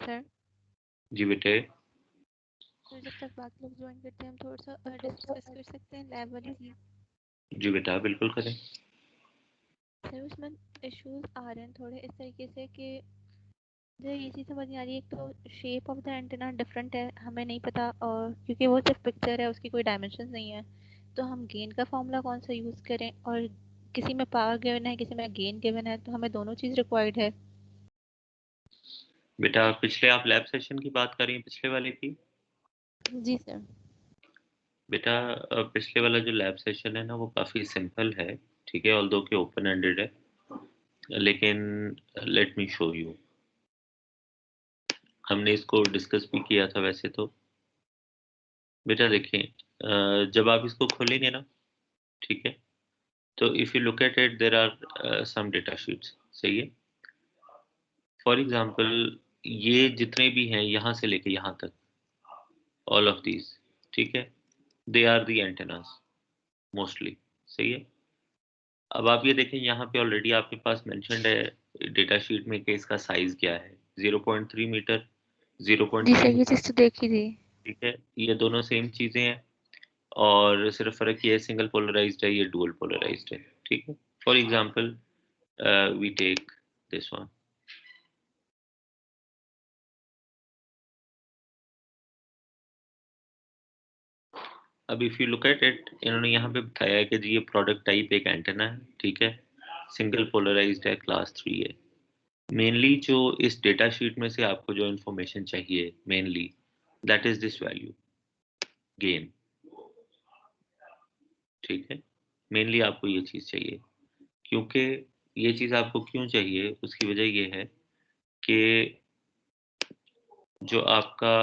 Sir जी बेटे। Sir जब तक बाकी लोग ज्वाइन करते हैं हम थोड़ा सा डिस्कस कर सकते हैं लैब वाली चीज़। जी बेटा बिल्कुल करें। सर उसमें इश्यूज आ रहे हैं थोड़े इस तरीके से कि मुझे ये चीज़ समझ नहीं आ रही है। एक तो shape of the antenna different है, हमें नहीं पता, और क्योंकि वो सिर्फ पिक्चर है उसकी कोई डायमेंशन नहीं है, तो हम गेन का फॉर्मूला कौन सा यूज़ करें? और किसी में पावर गिवन है, किसी में गेन गिवन है, तो हमें दोनों चीज़ रिक्वायर्ड है। बेटा पिछले आप लैब सेशन की बात कर रही हैं, पिछले वाले की? जी सर। बेटा पिछले वाला जो लैब सेशन है ना वो काफ़ी सिंपल है, ठीक है, ऑल्दो कि ओपन एंडेड है, लेकिन लेट मी शो यू। हमने इसको डिस्कस भी किया था वैसे तो। बेटा देखिए, जब आप इसको खोलेंगे ना, ठीक है, तो if you look at it there are some data sheets, सही है। फॉर एग्जांपल ये जितने भी हैं यहाँ से लेके यहाँ तक, ऑल ऑफ दीज, ठीक है, they are the antennas mostly, सही है। अब आप ये देखें यहाँ पे ऑलरेडी आपके पास मेंशन्ड है डेटा शीट में कि इसका साइज क्या है, 0.3 मीटर, जी 0.3 सर, ये मीटर, चीज़ तो देखी थी। ठीक है। ये दोनों सेम चीज़ें हैं, और सिर्फ फ़र्क ये है सिंगल पोलराइज्ड है, ये डुअल पोलराइज्ड है, ठीक है। For example we take this one. अब if you look at it, इन्होंने यहाँ पे बताया है कि जी ये प्रोडक्ट टाइप एक एंटेना है, ठीक है, सिंगल पोलराइज्ड है, क्लास 3 है। मेनली जो इस डेटा शीट में से आपको जो इन्फॉर्मेशन चाहिए mainly, that is this value gain, ठीक है। मेनली आपको ये चीज़ चाहिए, क्योंकि ये चीज़ आपको क्यों चाहिए, उसकी वजह ये है कि जो आपका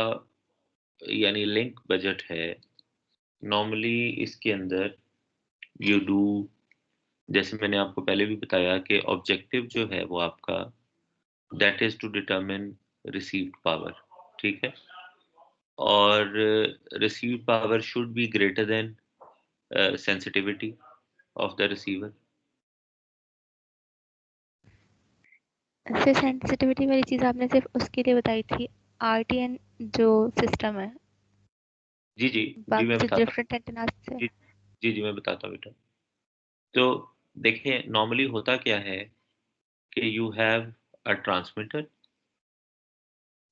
यानी लिंक बजट है, नॉर्मली इसके अंदर यू डू, जैसे मैंने आपको पहले भी बताया कि ऑब्जेक्टिव जो है वो आपका that is to determine received power, ठीक है, और received power should be greater than sensitivity of the receiver. Sir sensitivity वाली चीज़ आपने सिर्फ उसके लिए बताई थी, आरटीएन जो सिस्टम है, जी जी। जी बाकी मैं जो बताता डिफरेंट एंटेनास से। हूँ, जी जी जी मैं बताता हूँ बेटा। तो देखिए नॉर्मली होता क्या है कि you have a transmitter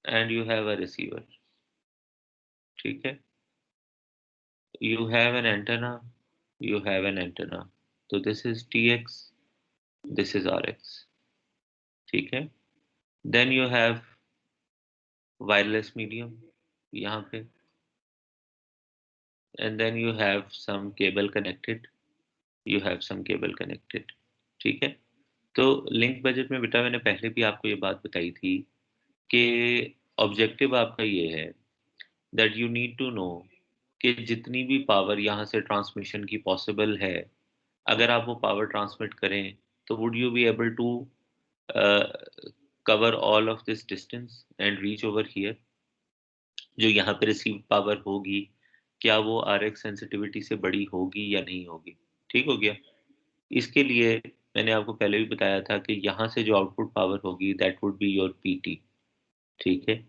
and you have a receiver, ठीक है। You have an antenna, you have an antenna, तो this is T X, this is R X, ठीक है। Then you have wireless medium यहाँ पे, and then you have some cable connected, you have some cable connected, ठीक है। तो link budget में बेटा मैंने पहले भी आपको ये बात बताई थी कि ऑब्जेक्टिव आपका ये है that you need to know कि जितनी भी पावर यहाँ से ट्रांसमिशन की पॉसिबल है, अगर आप वो पावर ट्रांसमिट करें तो would you be able to cover all of this distance and reach over here. जो यहाँ पे रिसीव पावर होगी, क्या वो आर एक्स सेंसिटिविटी से बड़ी होगी या नहीं होगी, ठीक हो गया। इसके लिए मैंने आपको पहले भी बताया था कि यहाँ से जो आउटपुट पावर होगी that would be your PT, ठीक है।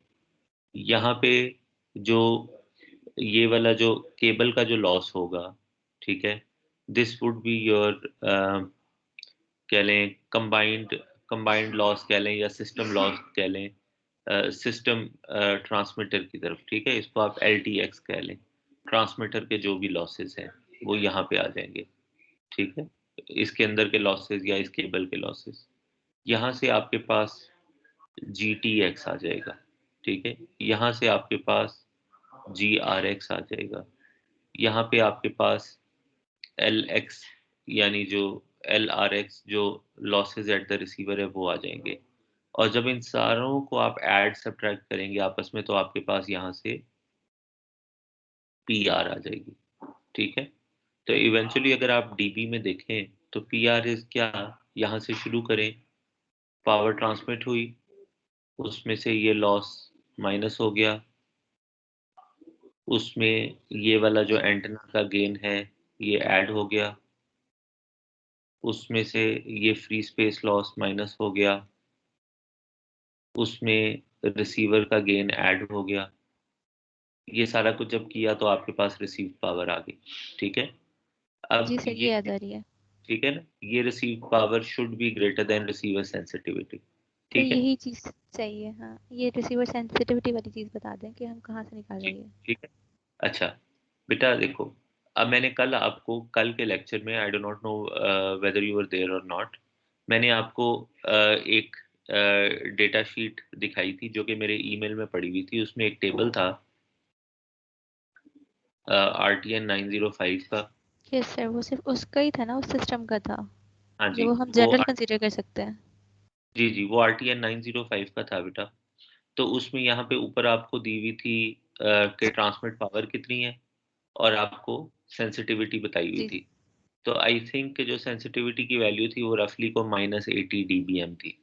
यहाँ पे जो ये वाला जो केबल का जो लॉस होगा, ठीक है, दिस वुड बी योर कह लें कंबाइंड लॉस कह लें या सिस्टम लॉस कह लें, सिस्टम ट्रांसमीटर की तरफ, ठीक है, इसको आप एल टी एक्स कह लें। ट्रांसमीटर के जो भी लॉसेस हैं वो यहाँ पे आ जाएंगे, ठीक है। इसके अंदर के लॉसेस या इस केबल के लॉसेस, यहाँ से आपके पास जी टी एक्स आ जाएगा, ठीक है। यहाँ से आपके पास जी आर एक्स आ जाएगा, यहाँ पे आपके पास एल एक्स यानी जो एल आर एक्स जो लॉसेज एट द रिसीवर है वो आ जाएंगे। और जब इन सारों को आप ऐड सब्ट्रैक्ट करेंगे आपस में तो आपके पास यहाँ से पी आर आ जाएगी, ठीक है। तो इवेंचुअली अगर आप डीबी में देखें तो पी आर इज क्या, यहाँ से शुरू करें, पावर ट्रांसमिट हुई, उसमें से ये लॉस माइनस हो गया, उसमें ये वाला जो एंटेना का गेन है ये ऐड हो गया, उसमें से ये फ्री स्पेस लॉस माइनस हो गया, उसमें रिसीवर का गेन ऐड हो गया, ये सारा कुछ जब किया तो आपके पास रिसीव पावर आ गई। ठीक है, अब जी सर, ये ये, याद आ रही है। ठीक है ना, ये receive power should be greater then receiver sensitivity. तो ठीक है यही चीज़ चाहिए, हाँ, ये रिसीवर सेंसिटिविटी वाली चीज़ बता दें कि हम कहाँ से निकाल जी, रही है। ठीक है। अच्छा बेटा देखो, अब मैंने कल आपको, कल के लेक्चर में, I do not know whether you are there और नॉट, मैंने आपको एक डेटा शीट दिखाई थी जो कि मेरे ईमेल में पड़ी हुई थी। उसमें एक टेबल था RTN 905 का। यस सर, वो सिर्फ उसका ही था ना, उस सिस्टम का था हाँ जी, जो वो हम वो जनरल कंसीडर कर सकते हैं। जी जी, वो RTN 905 का था बेटा। तो उसमें यहाँ पे ऊपर आपको दी हुई थी कि ट्रांसमिट पावर कितनी है, और आपको सेंसिटिविटी बताई हुई जी, थी। तो आई थिंक कि जो सेंसिटिविटी की वैल्यू थी वो रफली को -80 dBm थी।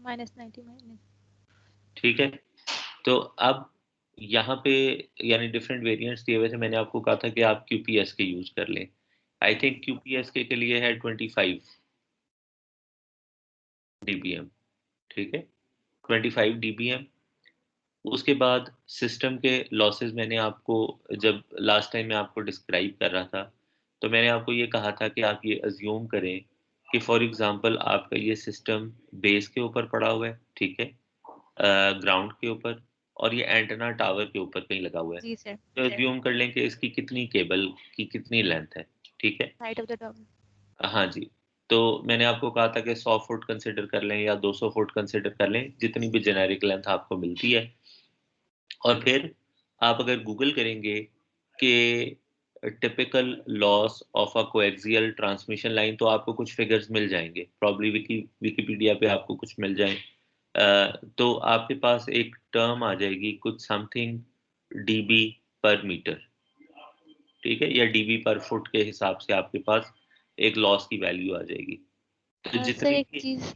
-90 माइनस। ठीक है, तो अब यहाँ पे यानी डिफरेंट वेरिएंट्स दिए हुए थे, मैंने आपको कहा था कि आप QPS के यूज कर लें। आई थिंक QPS के लिए है 25 dBm। ठीक है, 25 dBm। उसके बाद सिस्टम के लॉसेस मैंने आपको, जब लास्ट टाइम मैं आपको डिस्क्राइब कर रहा था, तो मैंने आपको ये कहा था कि आप ये अज्यूम करें कि फॉर एग्जांपल आपका ये सिस्टम बेस के ऊपर पड़ा हुआ है, ठीक है, ग्राउंड के ऊपर, और ये एंटेना टावर के ऊपर कहीं लगा हुआ है। जी सर, तो अज्यूम कर लें कि इसकी कितनी केबल की कितनी लेंथ है। ठीक है, हाइट ऑफ द टॉवर। हाँ जी। तो मैंने आपको कहा था कि 100 फुट कंसिडर कर लें या 200 फुट कंसिडर कर लें, जितनी भी जेनेरिक लेंथ आपको मिलती है। और फिर आप अगर गूगल करेंगे कि typical loss of a coaxial transmission line, तो आपको कुछ फिगर्स मिल जाएंगे, प्रॉब्ली विकीपीडिया पे आपको कुछ मिल जाए। तो आपके पास एक टर्म आ जाएगी कुछ समथिंग डीबी पर मीटर। ठीक है, या डीबी पर फुट के हिसाब से आपके पास एक लॉस की वैल्यू आ जाएगी। तो सर जितनी एक भी, चीज़,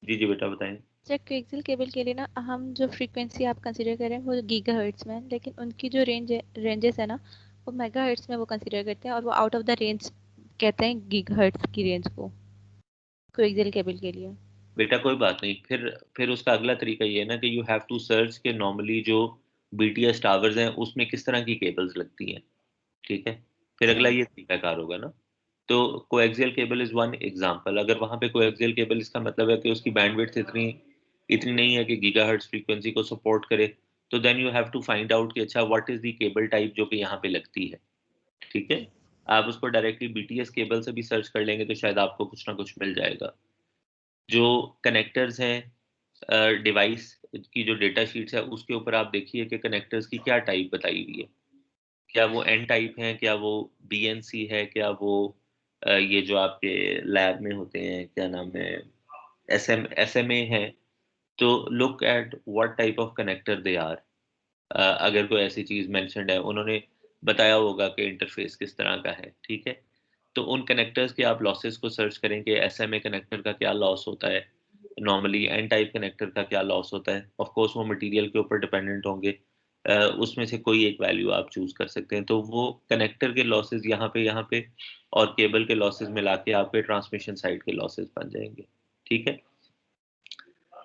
जी जी बेटा बताएं। सर कोएक्सियल केबल के लिए ना हम जो फ्रीक्वेंसी आप कंसीडर कर रहे हैं वो गीगाहर्ट्ज़ में है, लेकिन उनकी जो रेंजेस है ना, वो मेगाहर्ट्ज़ में वो कंसीडर करते हैं, और वो आउट ऑफ द रेंज कहते हैं गीगाहर्ट्ज़ की रेंज को कोएक्सियल केबल के लिए। बेटा कोई बात नहीं, फिर उसका अगला तरीका ये है ना कि यू हैव टू सर्च के नॉर्मली जो BTS टावर्स हैं उसमें किस तरह की केबल्स लगती हैं। ठीक है, फिर अगला सही। ये तरीकाकार होगा ना। तो coaxial cable is one example. अगर वहां पे कोएक्सियल केबल, इसका मतलब है कि उसकी बैंडविड्थ इतनी इतनी नहीं है कि गीगाहर्ट्ज फ्रीक्वेंसी को सपोर्ट करे, तो then you have to find out कि अच्छा what is the cable type जो कि यहाँ पे लगती है। ठीक है, जी आप उसको डायरेक्टली BTS केबल से भी सर्च कर लेंगे तो शायद आपको कुछ ना कुछ मिल जाएगा। जो कनेक्टर्स हैं डिवाइस की, जो डेटा शीट्स है उसके ऊपर आप देखिए कि कनेक्टर्स की क्या टाइप बताई हुई है। क्या वो एन टाइप है, क्या वो BNC है, क्या वो ये जो आपके लैब में होते हैं, क्या नाम है, SMA है। तो look at what type of connector they are. अगर कोई ऐसी चीज मेंशन्ड है, उन्होंने बताया होगा कि इंटरफेस किस तरह का है। ठीक है, तो उन कनेक्टर्स के आप लॉसेस को सर्च करें कि SMA कनेक्टर का क्या लॉस होता है, नॉर्मली एन टाइप कनेक्टर का क्या लॉस होता है। ऑफ कोर्स वो मटेरियल के ऊपर डिपेंडेंट होंगे। उसमें से कोई एक वैल्यू आप चूज कर सकते हैं। तो वो कनेक्टर के लॉसेस यहाँ पे और केबल के लॉसेस मिला के आपके ट्रांसमिशन साइड के लॉसेस बन जाएंगे। ठीक है,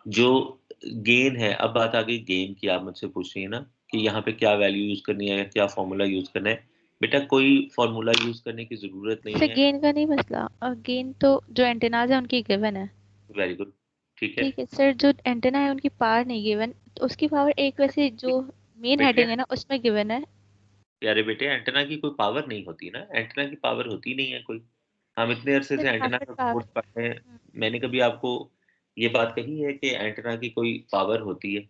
जो गेन है, अब बात आ गई गेन की। आप मुझसे पूछ रही है ना कि यहाँ पे क्या वैल्यू यूज करनी है या क्या फॉर्मूला यूज करना है। बेटा कोई फॉर्मूला यूज करने की जरूरत नहीं सर, है। गेन का नहीं मसला, और गेन तो जो एंटेनाज है उनकी गिवन है। वेरी गुड, ठीक है। ठीक है सर, जो एंटेना है उनकी पावर नहीं गिवन, तो उसकी पावर एक वैसे जो मेन बेटे हेडिंग है ना उसमें गिवन है। प्यारे बेटे, एंटेना की कोई पावर नहीं होती ना, एंटेना की पावर होती नहीं है कोई। हम इतने अरसे सर से एंटेना ट्रांसमिट का पावर। कोर्स पढ़ रहे हैं। मैंने कभी आपको ये बात कही है कि एंटेना की कोई पावर होती है?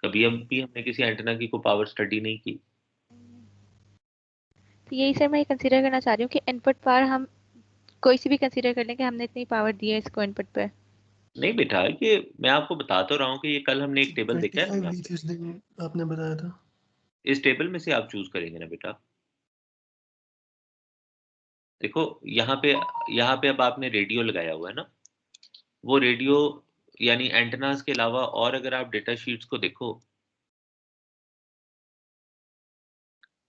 कभी हम भी हमने किसी एंटेना की कोई पावर स्टडी नहीं की। तो यही सर मैं कंसीडर करना चाह रही हूँ कि इनपुट पावर हम कोई सी भी कंसीडर कर लें कि हमने इतनी पावर दी है इसको इनपुट पे। नहीं बेटा, ये मैं आपको बता तो रहा हूँ कि ये कल हमने एक टेबल देखा है ना 25 यहाँ दी पे। थी उस दिन आपने बताया था। इस टेबल में से आप चूज करेंगे ना बेटा। देखो यहाँ पे अब आपने रेडियो लगाया हुआ है ना। वो रेडियो यानी एंटेनास के अलावा और अगर आप डेटा शीट्स को देखो,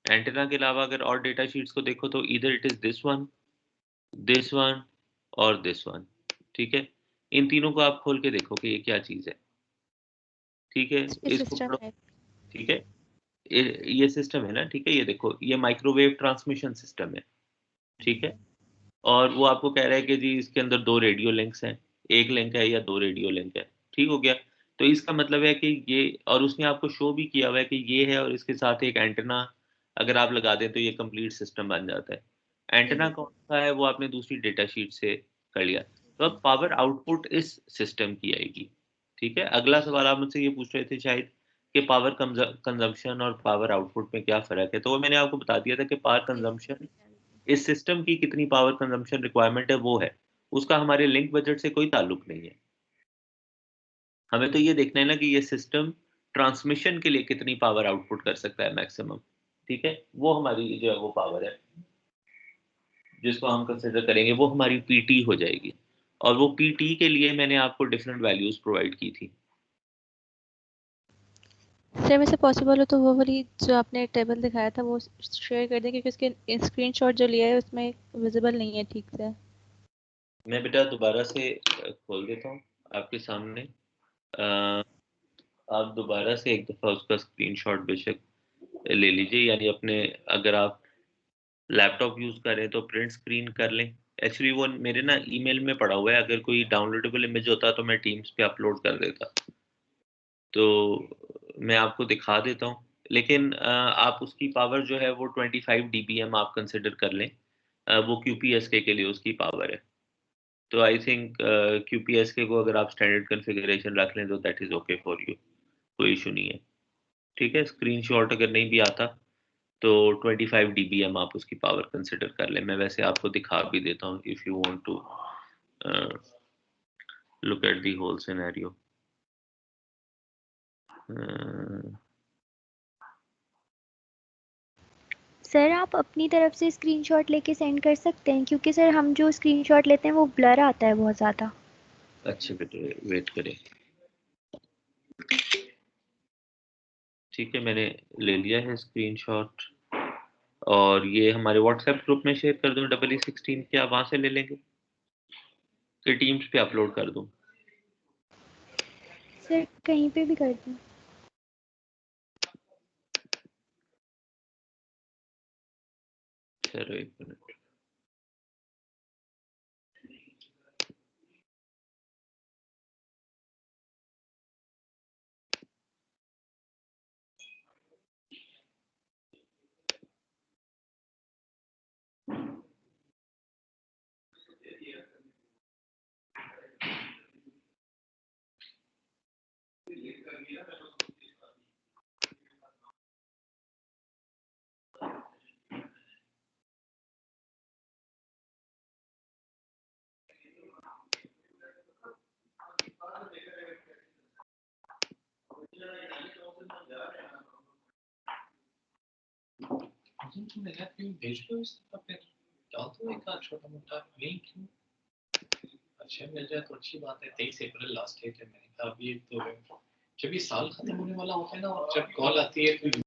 एंटेना के अलावा अगर और डेटा शीट्स को देखो, तो इधर इट इज दिस वन और दिस वन। ठीक है, इन तीनों को आप खोल के देखो कि ये क्या चीज है। ठीक है, इसको सिस्टम पढ़ो, है। ठीक है, ये सिस्टम है ना, ठीक है, ये देखो ये माइक्रोवेव ट्रांसमिशन सिस्टम है, ठीक है, और वो आपको कह रहा है कि जी इसके अंदर 2 रेडियो लिंक्स हैं, 1 लिंक है या 2 रेडियो लिंक है, ठीक हो गया। तो इसका मतलब है कि ये, और उसने आपको शो भी किया हुआ है कि ये है और इसके साथ एक एंटेना अगर आप लगा दें तो ये कंप्लीट सिस्टम बन जाता है। एंटेना कौन सा है वो आपने दूसरी डेटा शीट से कर लिया। तो अब पावर आउटपुट इस सिस्टम की आएगी, ठीक है। अगला सवाल आप मुझसे ये पूछ रहे थे शायद कि पावर कंजम्पशन और पावर आउटपुट में क्या फ़र्क है, तो वो मैंने आपको बता दिया था कि पावर कंजम्पशन इस सिस्टम की कितनी पावर कंजम्पशन रिक्वायरमेंट है वो है, उसका हमारे लिंक बजट से कोई ताल्लुक नहीं है। हमें तो ये देखना है ना कि ये सिस्टम ट्रांसमिशन के लिए कितनी पावर आउटपुट कर सकता है मैक्सिमम, ठीक है, वो हमारी जो है वो पावर है जिसको हम कंसिडर करेंगे, वो हमारी पीटी हो जाएगी। और वो पीटी के लिए मैंने आपको डिफरेंट वैल्यूज प्रोवाइड की थी। सर वैसे पॉसिबल हो तो वो वाली जो आपने टेबल दिखाया था वो शेयर कर दें, क्योंकि उसके स्क्रीनशॉट जो लिया है उसमें विजिबल नहीं है ठीक से। मैं बेटा दोबारा से खोल देता हूँ आपके सामने। आप दोबारा से एक दफ़ा उसका स्क्रीनशॉट बेशक ले लीजिए, यानी अपने, अगर आप लैपटॉप यूज़ कर रहे हैं तो प्रिंट स्क्रीन कर लें। एक्चुअली वो मेरे ना ईमेल में पड़ा हुआ है, अगर कोई डाउनलोडेबल इमेज होता तो मैं टीम्स पे अपलोड कर देता। तो मैं आपको दिखा देता हूँ, लेकिन आप उसकी पावर जो है वो 25 डीबीएम आप कंसिडर कर लें। वो क्यूपीएसके के लिए उसकी पावर है। तो आई थिंक क्यूपीएसके को अगर आप स्टैंडर्ड कॉन्फ़िगरेशन रख लें तो that is okay for you, कोई इशू नहीं है। ठीक है, स्क्रीनशॉट अगर नहीं भी आता तो 25 डीबीएम आप उसकी पावर कंसिडर कर लें। मैं वैसे आपको दिखा भी देता हूँ if you want to look at the whole scenario. Sir आप अपनी तरफ से स्क्रीनशॉट लेके सेंड कर सकते हैं, क्योंकि सर हम जो स्क्रीनशॉट लेते हैं वो ब्लर आता है बहुत ज़्यादा। अच्छे बेटे वेट करें, ठीक है, मैंने ले लिया है स्क्रीनशॉट और ये हमारे व्हाट्सएप ग्रुप में शेयर कर दूं EE16 के, आप वहाँ से ले लेंगे कि टीम्स पे अपलोड कर दूं? सर कहीं पे भी कर दें। चलो एक मिनट। भेज दो इसका, फिर डाल दो एक आध छोटा मोटा लिंक। अच्छा मिल जाए तो अच्छी बात है। 23 अप्रैल लास्ट डेट है। मैंने कहा अभी तो जब ये साल खत्म होने वाला होता है ना, और जब कॉल आती है तो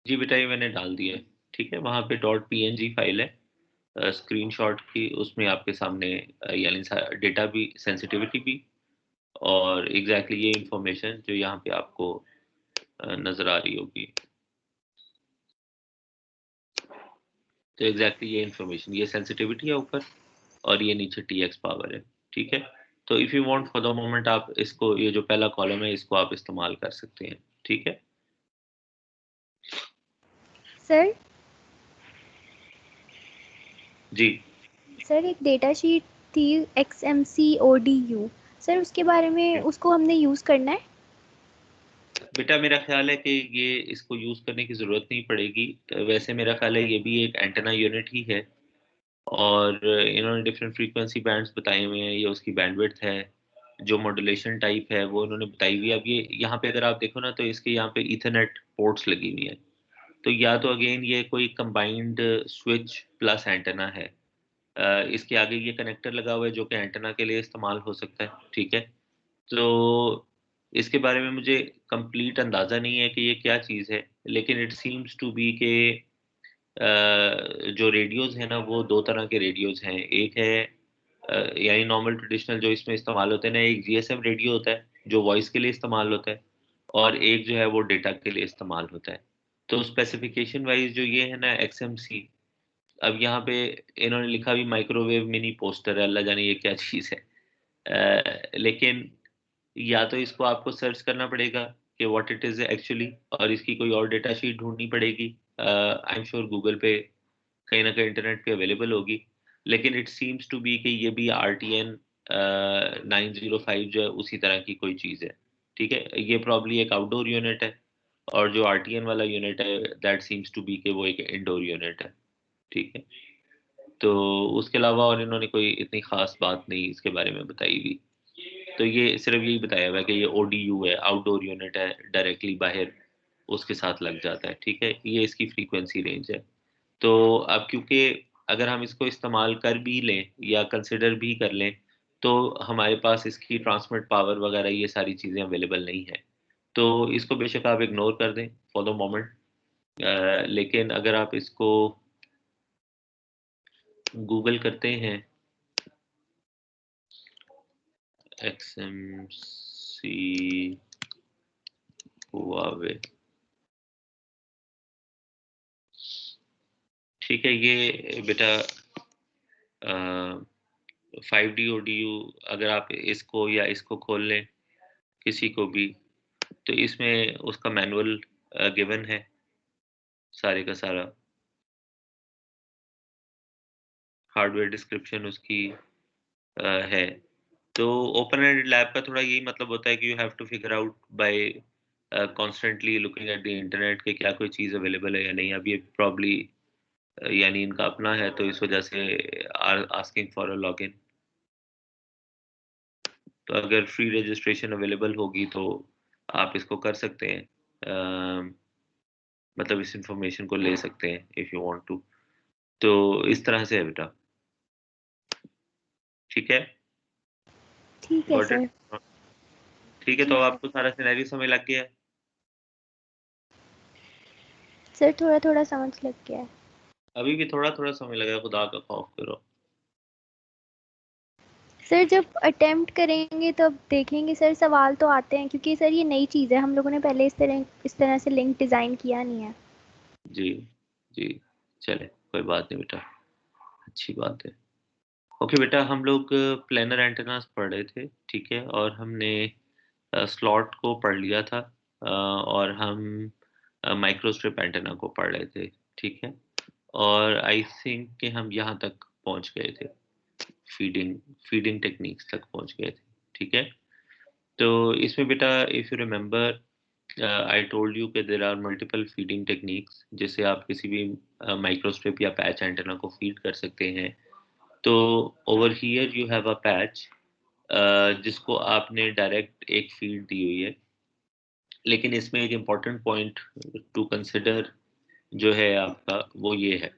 जी बेटा ये मैंने डाल दिया है, ठीक है, वहाँ पे .png फाइल है स्क्रीनशॉट की, उसमें आपके सामने यानी डेटा भी, सेंसिटिविटी भी, और एग्जैक्टली ये इंफॉर्मेशन जो यहाँ पे आपको नज़र आ रही होगी। तो एग्जैक्टली ये इंफॉर्मेशन, ये सेंसिटिविटी है ऊपर और ये नीचे TX पावर है, ठीक है। तो if you want for the moment आप इसको, ये जो पहला कॉलम है इसको आप इस्तेमाल कर सकते हैं, ठीक है। सर जी सर एक डेटा शीट थी XMCODU, सर उसके बारे में, उसको हमने यूज़ करना है? बेटा, मेरा ख्याल है कि ये इसको यूज़ करने की ज़रूरत नहीं पड़ेगी। वैसे मेरा ख्याल है ये भी एक एंटेना यूनिट ही है, और इन्होंने डिफरेंट फ्रीक्वेंसी बैंड्स बताए हुए हैं, ये उसकी बैंडविड्थ है, जो मॉड्यूलेशन टाइप है वो इन्होंने बताई हुई है। अब ये यहाँ पे अगर आप देखो ना, तो इसके यहाँ पे ईथरनेट पोर्ट्स लगी हुई हैं, तो या तो अगेन ये कोई कंबाइंड स्विच प्लस एंटेना है। इसके आगे ये कनेक्टर लगा हुआ है जो कि एंटेना के लिए इस्तेमाल हो सकता है, ठीक है। तो इसके बारे में मुझे कंप्लीट अंदाज़ा नहीं है कि ये क्या चीज़ है, लेकिन इट सीम्स टू बी के जो रेडियोज़ हैं ना, वो दो तरह के रेडियोज़ हैं। एक है यानी नॉर्मल ट्रेडिशनल जो इसमें इस्तेमाल होते हैं ना, एक जीएसएम रेडियो होता है जो वॉइस के लिए इस्तेमाल होता है, और एक जो है वो डेटा के लिए इस्तेमाल होता है। तो स्पेसिफिकेशन वाइज जो ये है ना XMC, अब यहाँ पे इन्होंने लिखा भी माइक्रोवेव मिनी पोस्टर है, अल्लाह जाने ये क्या चीज़ है। लेकिन या तो इसको आपको सर्च करना पड़ेगा कि व्हाट इट इज़ एक्चुअली, और इसकी कोई और डेटा शीट ढूंढनी पड़ेगी। आई एम श्योर गूगल पे कहीं ना कहीं इंटरनेट पे अवेलेबल होगी, लेकिन इट सीम्स टू बी कि ये भी RTN 905 जो है उसी तरह की कोई चीज़ है, ठीक है। ये प्रॉब्ली एक आउटडोर यूनिट है, और जो RTN वाला यूनिट है दैट सीम्स टू बी कि वो एक इंडोर यूनिट है, ठीक है। तो उसके अलावा और इन्होंने कोई इतनी खास बात नहीं इसके बारे में बताई हुई। तो ये सिर्फ यही बताया हुआ है कि ये ODU है, आउटडोर यूनिट है, डायरेक्टली बाहर उसके साथ लग जाता है, ठीक है। ये इसकी फ्रीक्वेंसी रेंज है। तो अब क्योंकि अगर हम इसको इस्तेमाल कर भी लें या कंसिडर भी कर लें, तो हमारे पास इसकी ट्रांसमिट पावर वगैरह ये सारी चीज़ें अवेलेबल नहीं है। तो इसको बेशक आप इग्नोर कर दें फॉर द मोमेंट, लेकिन अगर आप इसको गूगल करते हैं XMC हुआवे, ठीक है, ये बेटा 5D ODU, अगर आप इसको या इसको खोल लें किसी को भी, तो इसमें उसका मैनुअल गिवन है सारे का सारा, हार्डवेयर डिस्क्रिप्शन उसकी है। तो ओपन एंडेड लैब का थोड़ा यही मतलब होता है कि you have to figure out by constantly looking at the internet के क्या कोई चीज़ अवेलेबल है या नहीं। अभी प्रॉब्ली यानी इनका अपना है, तो इस वजह से आस्किंग फॉर अ लॉगिन। तो अगर फ्री रजिस्ट्रेशन अवेलेबल होगी तो आप इसको कर सकते हैं, मतलब इस इंफॉर्मेशन को ले सकते हैं इफ़ यू वांट टू। तो इस तरह से है बेटा, ठीक है। ठीक है गॉट सर। इट? ठीक है, तो जी सर। आपको सारा सिनेरियो समझ लग गया है? सर थोड़ा थोड़ा समझ लग गया है। अभी भी थोड़ा थोड़ा समझ लगा? खुदा का खौफ करो। सर जब अटेम्प्ट करेंगे तब देखेंगे सर, सवाल तो आते हैं क्योंकि सर ये नई चीज़ है, हम लोगों ने पहले इस तरह से लिंक डिज़ाइन किया नहीं है। जी जी, चले कोई बात नहीं बेटा, अच्छी बात है। ओके बेटा, हम लोग प्लेनर एंटेनास पढ़ रहे थे, ठीक है, और हमने स्लॉट को पढ़ लिया था, और हम माइक्रोस्ट्रिप एंटेना को पढ़ रहे थे, ठीक है। और आई थिंक कि हम यहाँ तक पहुँच गए थे, फीडिंग फीडिंग टेक्निक्स तक पहुँच गए थे, ठीक है। तो इसमें बेटा, if you remember, I told you कि there are multiple feeding techniques जिससे आप किसी भी माइक्रोस्ट्रिप या पैच एंटेना को फीड कर सकते हैं। तो over here you have a patch जिसको आपने डायरेक्ट एक फीड दी हुई है, लेकिन इसमें एक इम्पॉर्टेंट पॉइंट टू कंसिडर जो है आपका, वो ये है,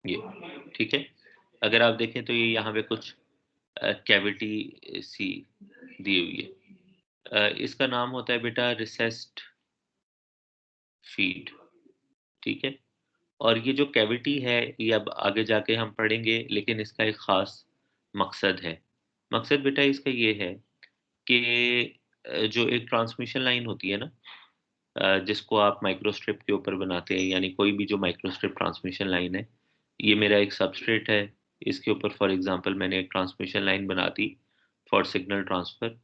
ये, ठीक है। अगर आप देखें तो ये यहाँ पे कुछ कैविटी सी दी हुई है, इसका नाम होता है बेटा रिसेस्ड फीड, ठीक है। और ये जो कैविटी है ये अब आगे जाके हम पढ़ेंगे, लेकिन इसका एक ख़ास मकसद है। मकसद बेटा इसका ये है कि जो एक ट्रांसमिशन लाइन होती है ना, जिसको आप माइक्रोस्ट्रिप के ऊपर बनाते हैं, यानी कोई भी जो माइक्रोस्ट्रिप ट्रांसमिशन लाइन है, ये मेरा एक सबस्ट्रेट है, इसके ऊपर फॉर एग्जांपल मैंने एक ट्रांसमिशन लाइन बना दी फॉर सिग्नल ट्रांसफ़र।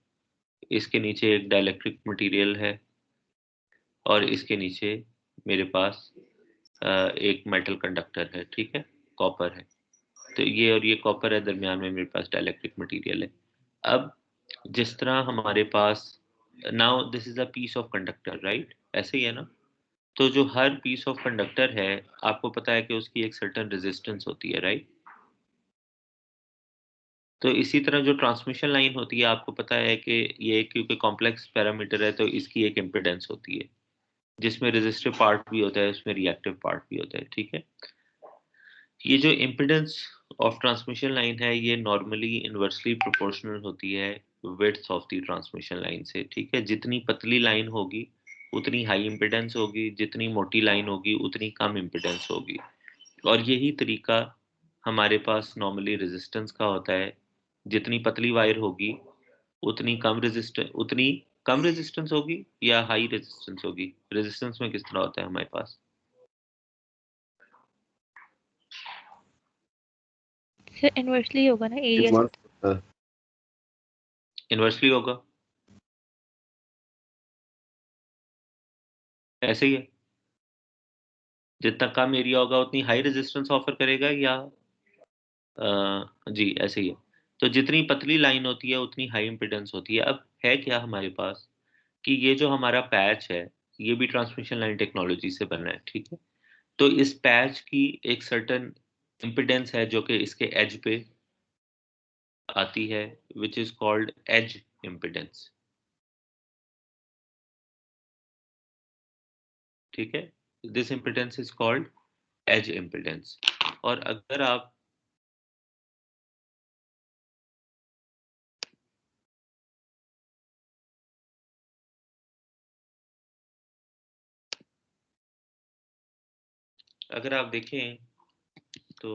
इसके नीचे एक डाइलेक्ट्रिक मटेरियल है, और इसके नीचे मेरे पास एक मेटल कंडक्टर है, ठीक है, कॉपर है, तो ये और ये कॉपर है, दरमियान में मेरे पास डाइलेक्ट्रिक मटेरियल है। अब जिस तरह हमारे पास, now this is a piece of conductor, right, ऐसे ही है ना। तो जो हर पीस ऑफ कंडक्टर है, आपको पता है कि उसकी एक सर्टेन रेजिस्टेंस होती है, राइट। तो इसी तरह जो ट्रांसमिशन लाइन होती है, आपको पता है कि ये क्योंकि कॉम्प्लेक्स पैरामीटर है, तो इसकी एक इम्पिडेंस होती है, जिसमें रेजिस्टिव पार्ट भी होता है, उसमें रिएक्टिव पार्ट भी होता है, ठीक है। ये जो इम्पिडेंस ऑफ ट्रांसमिशन लाइन है, ये नॉर्मली इनवर्सली प्रोपोर्शनल होती है width of the transmission line से, ठीक है। जितनी पतली लाइन होगी उतनी हाई इम्पिडेंस होगी, जितनी मोटी लाइन होगी उतनी कम इम्पिडेंस होगी। और यही तरीका हमारे पास नॉर्मली रेजिस्टेंस का होता है। जितनी पतली वायर होगी उतनी कम रेजिस्टेंस होगी या हाई रेजिस्टेंस होगी। रेजिस्टेंस में किस तरह होता है हमारे पास? सर इनवर्सली होगा ना एरिया से। इनवर्सली होगा, ऐसे ही है। जितना कम एरिया होगा उतनी हाई रेजिस्टेंस ऑफर करेगा, या जी ऐसे ही है। तो जितनी पतली लाइन होती है उतनी हाई इम्पिडेंस होती है। अब है क्या हमारे पास कि ये जो हमारा पैच है, ये भी ट्रांसमिशन लाइन टेक्नोलॉजी से बना है, ठीक है। तो इस पैच की एक सर्टेन इम्पिडेंस है जो कि इसके एज पे आती है, which is called edge impedance, ठीक है। This impedance is called edge impedance. और अगर आप देखें तो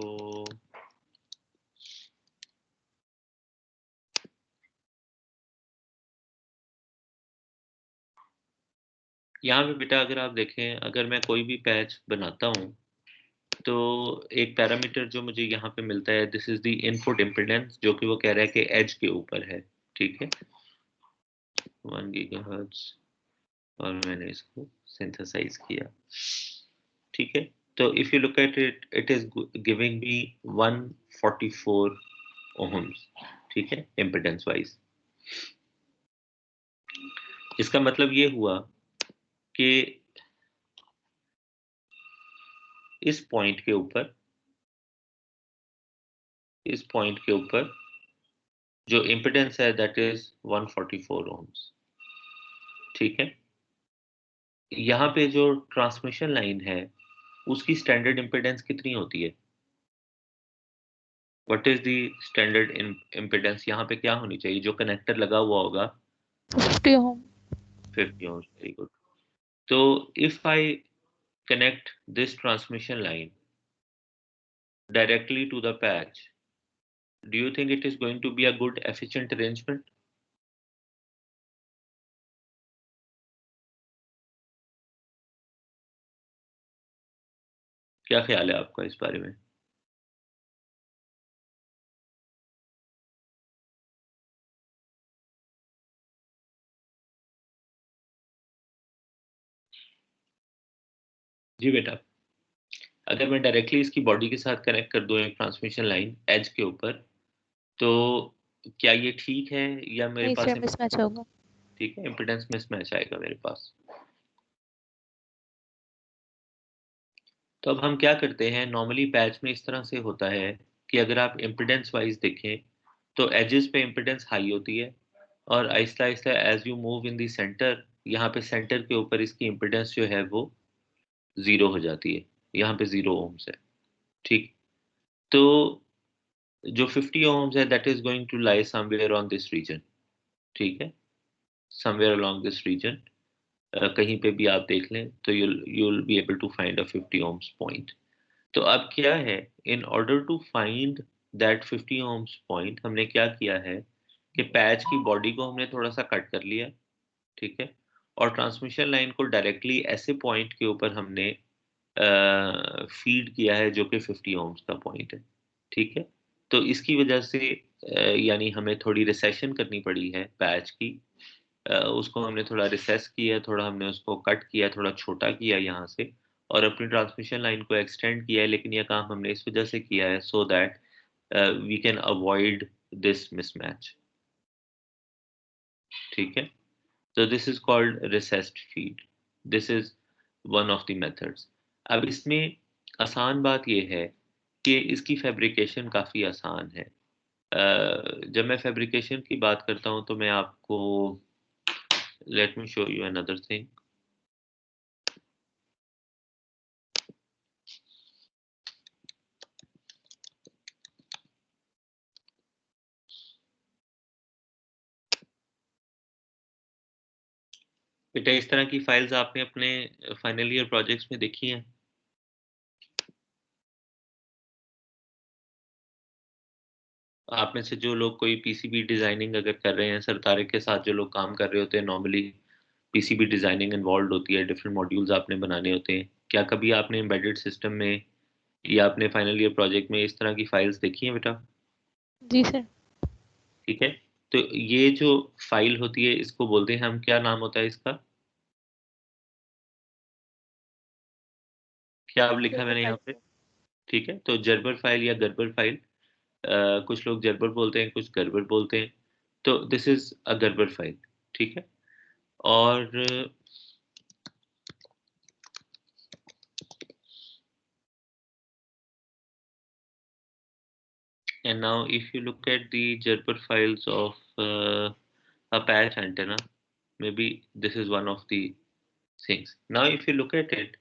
यहाँ पे बेटा अगर आप देखें, अगर मैं कोई भी पैच बनाता हूँ तो एक पैरामीटर जो मुझे यहाँ पे मिलता है, this is the input impedance, जो कि वो कह रहा है कि एज के ऊपर है, ठीक है, 1 गीगाहर्ट्ज, और मैंने इसको सिंथेसाइज किया, ठीक है। तो if you look at it, it is giving me 144 ohms, ठीक है, इम्पिडेंस वाइज। इसका मतलब ये हुआ कि इस पॉइंट के ऊपर जो इम्पिडेंस है दैट इज 144 ओम्स, ठीक है। यहाँ पे जो ट्रांसमिशन लाइन है उसकी स्टैंडर्ड इम्पिडेंस कितनी होती है? What is the standard impedance? यहाँ पे क्या होनी चाहिए? जो कनेक्टर लगा हुआ होगा 50 ओम। 50 ओम्स, वेरी गुड। तो if I connect this transmission line directly to the patch, do you think it is going to be a good efficient arrangement? क्या ख्याल है आपका इस बारे में? जी बेटा, अगर मैं डायरेक्टली इसकी बॉडी के साथ कनेक्ट कर दूं एक ट्रांसमिशन लाइन एज के ऊपर, तो क्या ये ठीक है या मेरे नहीं पास सर मिसमैच होगा। ठीक है, इम्पिडेंस मिसमैच आएगा मेरे पास। तो अब हम क्या करते हैं, नॉर्मली पैच में इस तरह से होता है कि अगर आप इम्पिडेंस वाइज देखें तो एजेस पे इम्पिडेंस हाई होती है, और आहिस्ता आहिस्ता as you move in the centre, यहाँ पे सेंटर के ऊपर इसकी इम्पिडेंस जो है वो जीरो हो जाती है। यहाँ पे 0 ओम्स है, ठीक। तो जो 50 ओम्स है that is going to lie somewhere on this region, ठीक है, समवेयर अलोंग दिस रीजन। कहीं पे भी आप देख लें तो you'll be able to find a 50 ohms point. तो अब क्या है, in order to find that 50 ohms point, हमने क्या किया है कि पैच की बॉडी को हमने थोड़ा सा कट कर लिया, ठीक है, और ट्रांसमिशन लाइन को डायरेक्टली ऐसे पॉइंट के ऊपर हमने फीड किया है जो कि 50 ohms का पॉइंट है, ठीक है। तो इसकी वजह से यानी हमें थोड़ी रिसेशन करनी पड़ी है पैच की, उसको हमने थोड़ा रिसेस किया, थोड़ा हमने उसको कट किया, थोड़ा छोटा किया यहाँ से, और अपनी ट्रांसमिशन लाइन को एक्सटेंड किया है, लेकिन यह काम हमने इस वजह से किया है so that we can avoid this mismatch. ठीक है, तो this is called recessed feed, this is one of the methods. अब इसमें आसान बात यह है कि इसकी फैब्रिकेशन काफ़ी आसान है। जब मैं फैब्रिकेशन की बात करता हूं तो मैं आपको, let me show you another thing. बेटा इस तरह की फाइल्स आपने अपने फाइनल ईयर प्रोजेक्ट्स में देखी हैं? आप में से जो लोग कोई पीसीबी डिजाइनिंग अगर कर रहे हैं, सर तारिक के साथ जो लोग काम कर रहे होते हैं, नॉर्मली पीसीबी डिजाइनिंग इन्वॉल्व होती है, डिफरेंट मॉड्यूल्स आपने बनाने होते हैं। क्या कभी आपने एम्बेडेड सिस्टम में या अपने फाइनल ईयर प्रोजेक्ट में इस तरह की फाइल्स देखी हैं बेटा? जी सर। ठीक है, तो ये जो फाइल होती है इसको बोलते हैं हम, क्या नाम होता है इसका? क्या अब लिखा मैंने यहाँ पे? ठीक है, तो जर्बर फाइल या गर्बर फाइल, कुछ लोग जर्बर बोलते हैं, कुछ गर्बर बोलते हैं। तो this is a Gerber file. ठीक है, और and now if you look at the Gerber files of a patch antenna, maybe this is one of the things. Now if you look at it,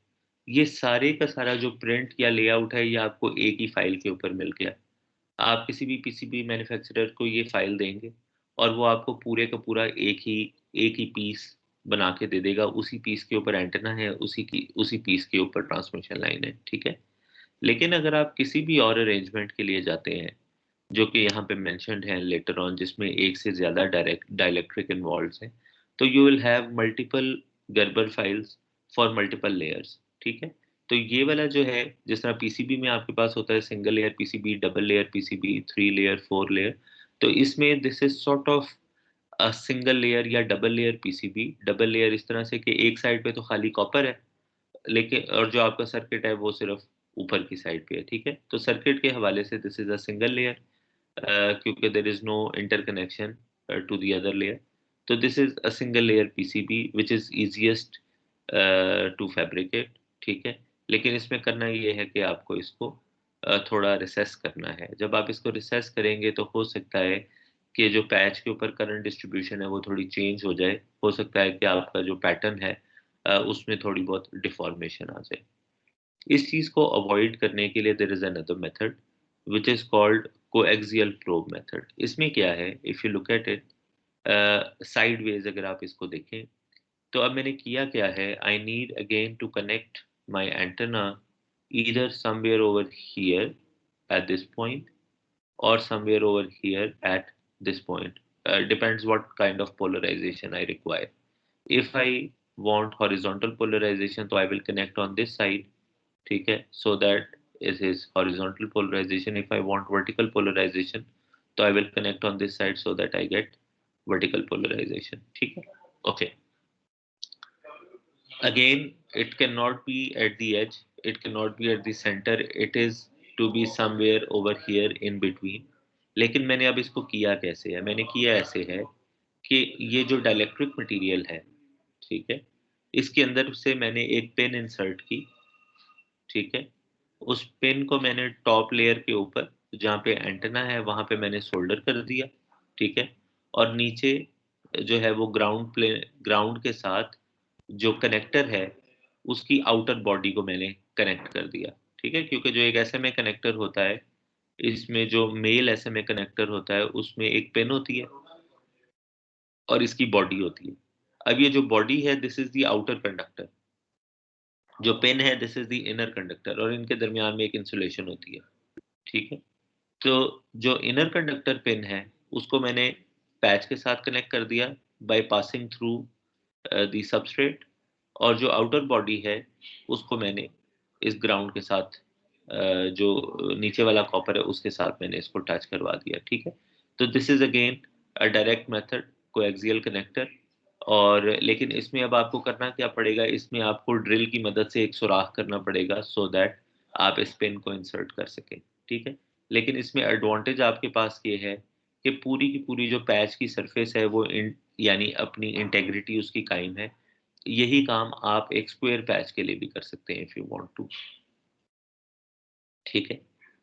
ये सारे का सारा जो print या layout है ये आपको एक ही फाइल के ऊपर मिल गया। आप किसी भी पीसीबी मैन्युफैक्चरर को ये फाइल देंगे और वो आपको पूरे का पूरा एक ही पीस बना के दे देगा। उसी पीस के ऊपर एंटेना है, उसी पीस के ऊपर ट्रांसमिशन लाइन है। ठीक है, लेकिन अगर आप किसी भी और अरेंजमेंट के लिए जाते हैं जो कि यहाँ पे मेंशन्ड है लेटर ऑन, जिसमें एक से ज़्यादा डायरेक्ट डाइलेक्ट्रिक इन्वॉल्व हैं, तो you will have multiple Gerber files for multiple layers. ठीक है, तो ये वाला जो है, जिस तरह पीसीबी में आपके पास होता है single layer PCB, double layer PCB, 3 layer, 4 layer, तो इसमें this is sort of a single layer या double layer PCB. Double layer इस तरह से कि एक साइड पे तो खाली कॉपर है, लेकिन और जो आपका सर्किट है वो सिर्फ ऊपर की साइड पे है। ठीक है, तो सर्किट के हवाले से this is a single layer, क्योंकि there is no interconnection to the other layer. तो this is a single layer PCB which is easiest to fabricate. ठीक है, लेकिन इसमें करना ये है कि आपको इसको थोड़ा रिसेस करना है। जब आप इसको रिसेस करेंगे तो हो सकता है कि जो पैच के ऊपर करंट डिस्ट्रीब्यूशन है वो थोड़ी चेंज हो जाए। हो सकता है कि आपका जो पैटर्न है उसमें थोड़ी बहुत डिफॉर्मेशन आ जाए। इस चीज को अवॉइड करने के लिए there is another method which is called coaxial probe method. इसमें क्या है, if you look at it sideways, अगर आप इसको देखें तो अब मैंने किया क्या है, I need again to connect my antenna either somewhere over here at this point or somewhere over here at this point. Depends what kind of polarization I require. If I want horizontal polarization, so I will connect on this side, ठीक है, so that is his horizontal polarization. If I want vertical polarization, so I will connect on this side so that I get vertical polarization. ठीक है, okay. Again, it cannot be at the edge, it cannot be at the center, it is to be somewhere over here in between. लेकिन मैंने अब इसको किया कैसे है, मैंने किया ऐसे है कि ये जो डाइलेक्ट्रिक मटेरियल है, ठीक है, इसके अंदर से मैंने एक पिन इंसर्ट की। ठीक है, उस पिन को मैंने टॉप लेयर के ऊपर जहाँ पे एंटेना है वहां पे मैंने सोल्डर कर दिया। ठीक है, और नीचे जो है वो ग्राउंड के साथ जो कनेक्टर है उसकी आउटर बॉडी को मैंने कनेक्ट कर दिया। ठीक है, क्योंकि जो एक एसएमए कनेक्टर होता है, इसमें जो मेल एसएमए कनेक्टर होता है उसमें एक पिन होती है और इसकी बॉडी होती है। अब ये जो बॉडी है this is the outer conductor, जो पिन है this is the inner conductor, और इनके दरमियान में एक इंसुलेशन होती है। ठीक है, तो जो इनर कंडक्टर पिन है उसको मैंने पैच के साथ कनेक्ट कर दिया by passing through the substrate, और जो आउटर बॉडी है उसको मैंने इस ग्राउंड के साथ जो नीचे वाला कॉपर है उसके साथ मैंने इसको टच करवा दिया। ठीक है, तो this is again a direct method, coaxial connector. और लेकिन इसमें अब आपको करना क्या पड़ेगा, इसमें आपको ड्रिल की मदद से एक सुराख करना पड़ेगा सो दैट आप इस पिन को इंसर्ट कर सकें, ठीक है। लेकिन इसमें एडवांटेज आपके पास ये है कि पूरी की पूरी जो पैच की सरफेस है वो यानी अपनी इंटेग्रिटी उसकी कायम है। यही काम आप एक स्क्वायर पैच के लिए भी कर सकते हैं इफ यू वांट टू, ठीक है।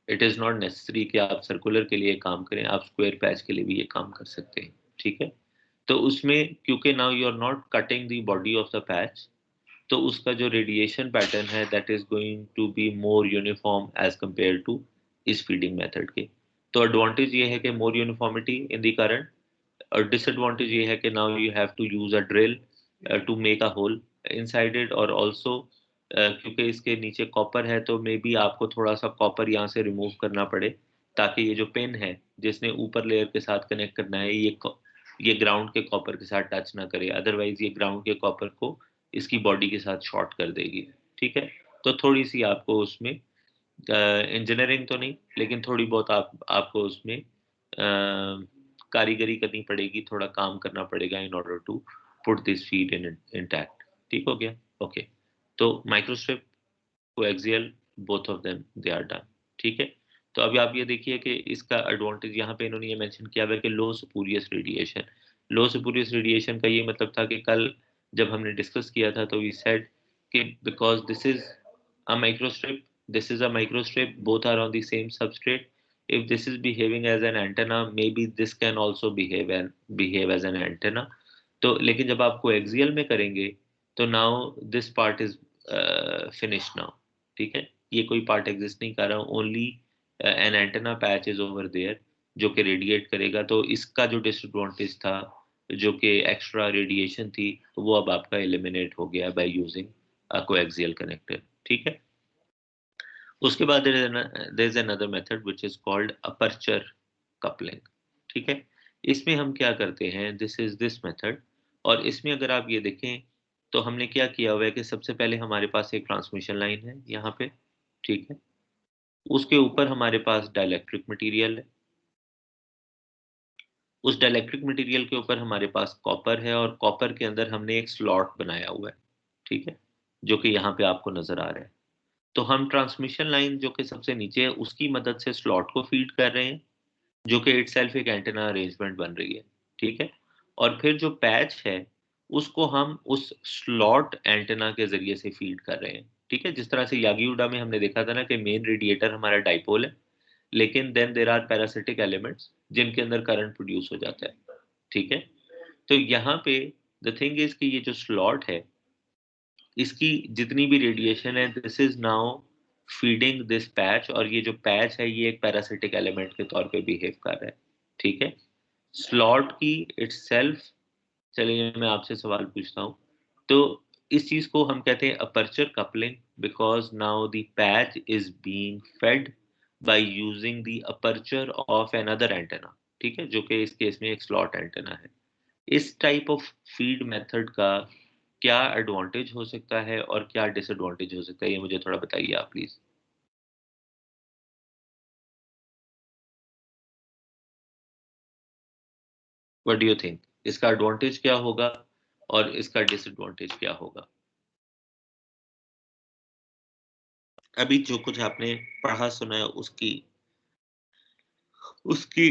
इट इज़ नॉट नेसेसरी कि आप सर्कुलर के लिए काम करें, आप स्क्वायर पैच के लिए भी ये काम कर सकते हैं, ठीक है। तो उसमें क्योंकि now you are not cutting the body of the patch, तो उसका जो रेडिएशन पैटर्न है that is going to be more uniform as compare to इस फीडिंग मेथड के। तो एडवांटेज ये है कि more uniformity in the current, और डिसएडवांटेज ये है कि now you have to use a drill to make a hole inside it, और ऑल्सो क्योंकि इसके नीचे कॉपर है तो मे बी आपको थोड़ा सा कॉपर यहाँ से रिमूव करना पड़े, ताकि ये जो पिन है जिसने ऊपर लेयर के साथ कनेक्ट करना है ये ग्राउंड के कॉपर के साथ टच ना करे, अदरवाइज ये ग्राउंड के कॉपर को इसकी बॉडी के साथ शॉर्ट कर देगी, ठीक है। तो थोड़ी सी आपको उसमें इंजीनियरिंग तो नहीं लेकिन थोड़ी बहुत आपको उसमें कारीगरी करनी पड़ेगी, थोड़ा काम करना पड़ेगा in order to put this feed in intact, ठीक हो गया, ओके। तो microstrip, coaxial, both of them they are done, ठीक है। तो अभी आप ये देखिए कि इसका एडवांटेज यहाँ पे इन्होंने ये मेंशन किया हुआ है कि लो स्पूरियस रेडिएशन। लो स्पूरियस रेडिएशन का ये मतलब था कि कल जब हमने डिस्कस किया था तो वी सेड कि because this is a microstrip, this is a microstrip, both are on the same substrate. If this is behaving as an antenna, maybe this can also behave as an antenna. तो लेकिन जब आप coaxial में करेंगे तो now this part is finish now, ठीक है। ये कोई पार्ट एग्जिस्ट नहीं कर रहा, only an antenna patch is over there जो कि रेडिएट करेगा। तो इसका जो डिसएडवांटेज था, जो कि एक्स्ट्रा रेडिएशन थी, तो वो अब आपका एलिमिनेट हो गया by using a coaxial connector, ठीक है। उसके बाद there is another method which is called aperture coupling, ठीक है। इसमें हम क्या करते हैं, दिस इज दिस मेथड, और इसमें अगर आप ये देखें तो हमने क्या किया हुआ है कि सबसे पहले हमारे पास एक ट्रांसमिशन लाइन है यहाँ पे, ठीक है। उसके ऊपर हमारे पास डाइलेक्ट्रिक मटेरियल है, उस डाइलेक्ट्रिक मटेरियल के ऊपर हमारे पास कॉपर है, और कॉपर के अंदर हमने एक स्लॉट बनाया हुआ है, ठीक है, जो कि यहाँ पे आपको नजर आ रहा है। तो हम ट्रांसमिशन लाइन जो कि सबसे नीचे है उसकी मदद से स्लॉट को फीड कर रहे हैं, जो कि इटसेल्फ एक एंटेना अरेंजमेंट बन रही है, ठीक है। और फिर जो पैच है उसको हम उस स्लॉट एंटेना के जरिए से फीड कर रहे हैं, ठीक है। जिस तरह से यागी उडा में हमने देखा था ना कि मेन रेडिएटर हमारा डाइपोल है, लेकिन then there are parasitic elements जिनके अंदर करंट प्रोड्यूस हो जाता है, ठीक है। तो यहाँ पे द थिंग इज कि ये जो स्लॉट है इसकी जितनी भी रेडिएशन है this is now feeding this patch, और ये जो पैच है ये एक पैरासिटिक एलिमेंट के तौर पे बिहेव कर रहा है, ठीक है। स्लॉट की इटसेल्फ, चलिए मैं आपसे सवाल पूछता हूँ, तो इस चीज को हम कहते हैं aperture coupling, because now the patch is being fed by using the aperture of another antenna, ठीक है, जो कि इस केस में एक स्लॉट एंटेना है। इस टाइप ऑफ फीड मेथड का क्या एडवांटेज हो सकता है और क्या डिसएडवांटेज हो सकता है, ये मुझे थोड़ा बताइए आप please. What do you think, इसका एडवांटेज क्या होगा और इसका डिसएडवांटेज क्या होगा। अभी जो कुछ आपने पढ़ा सुना है उसकी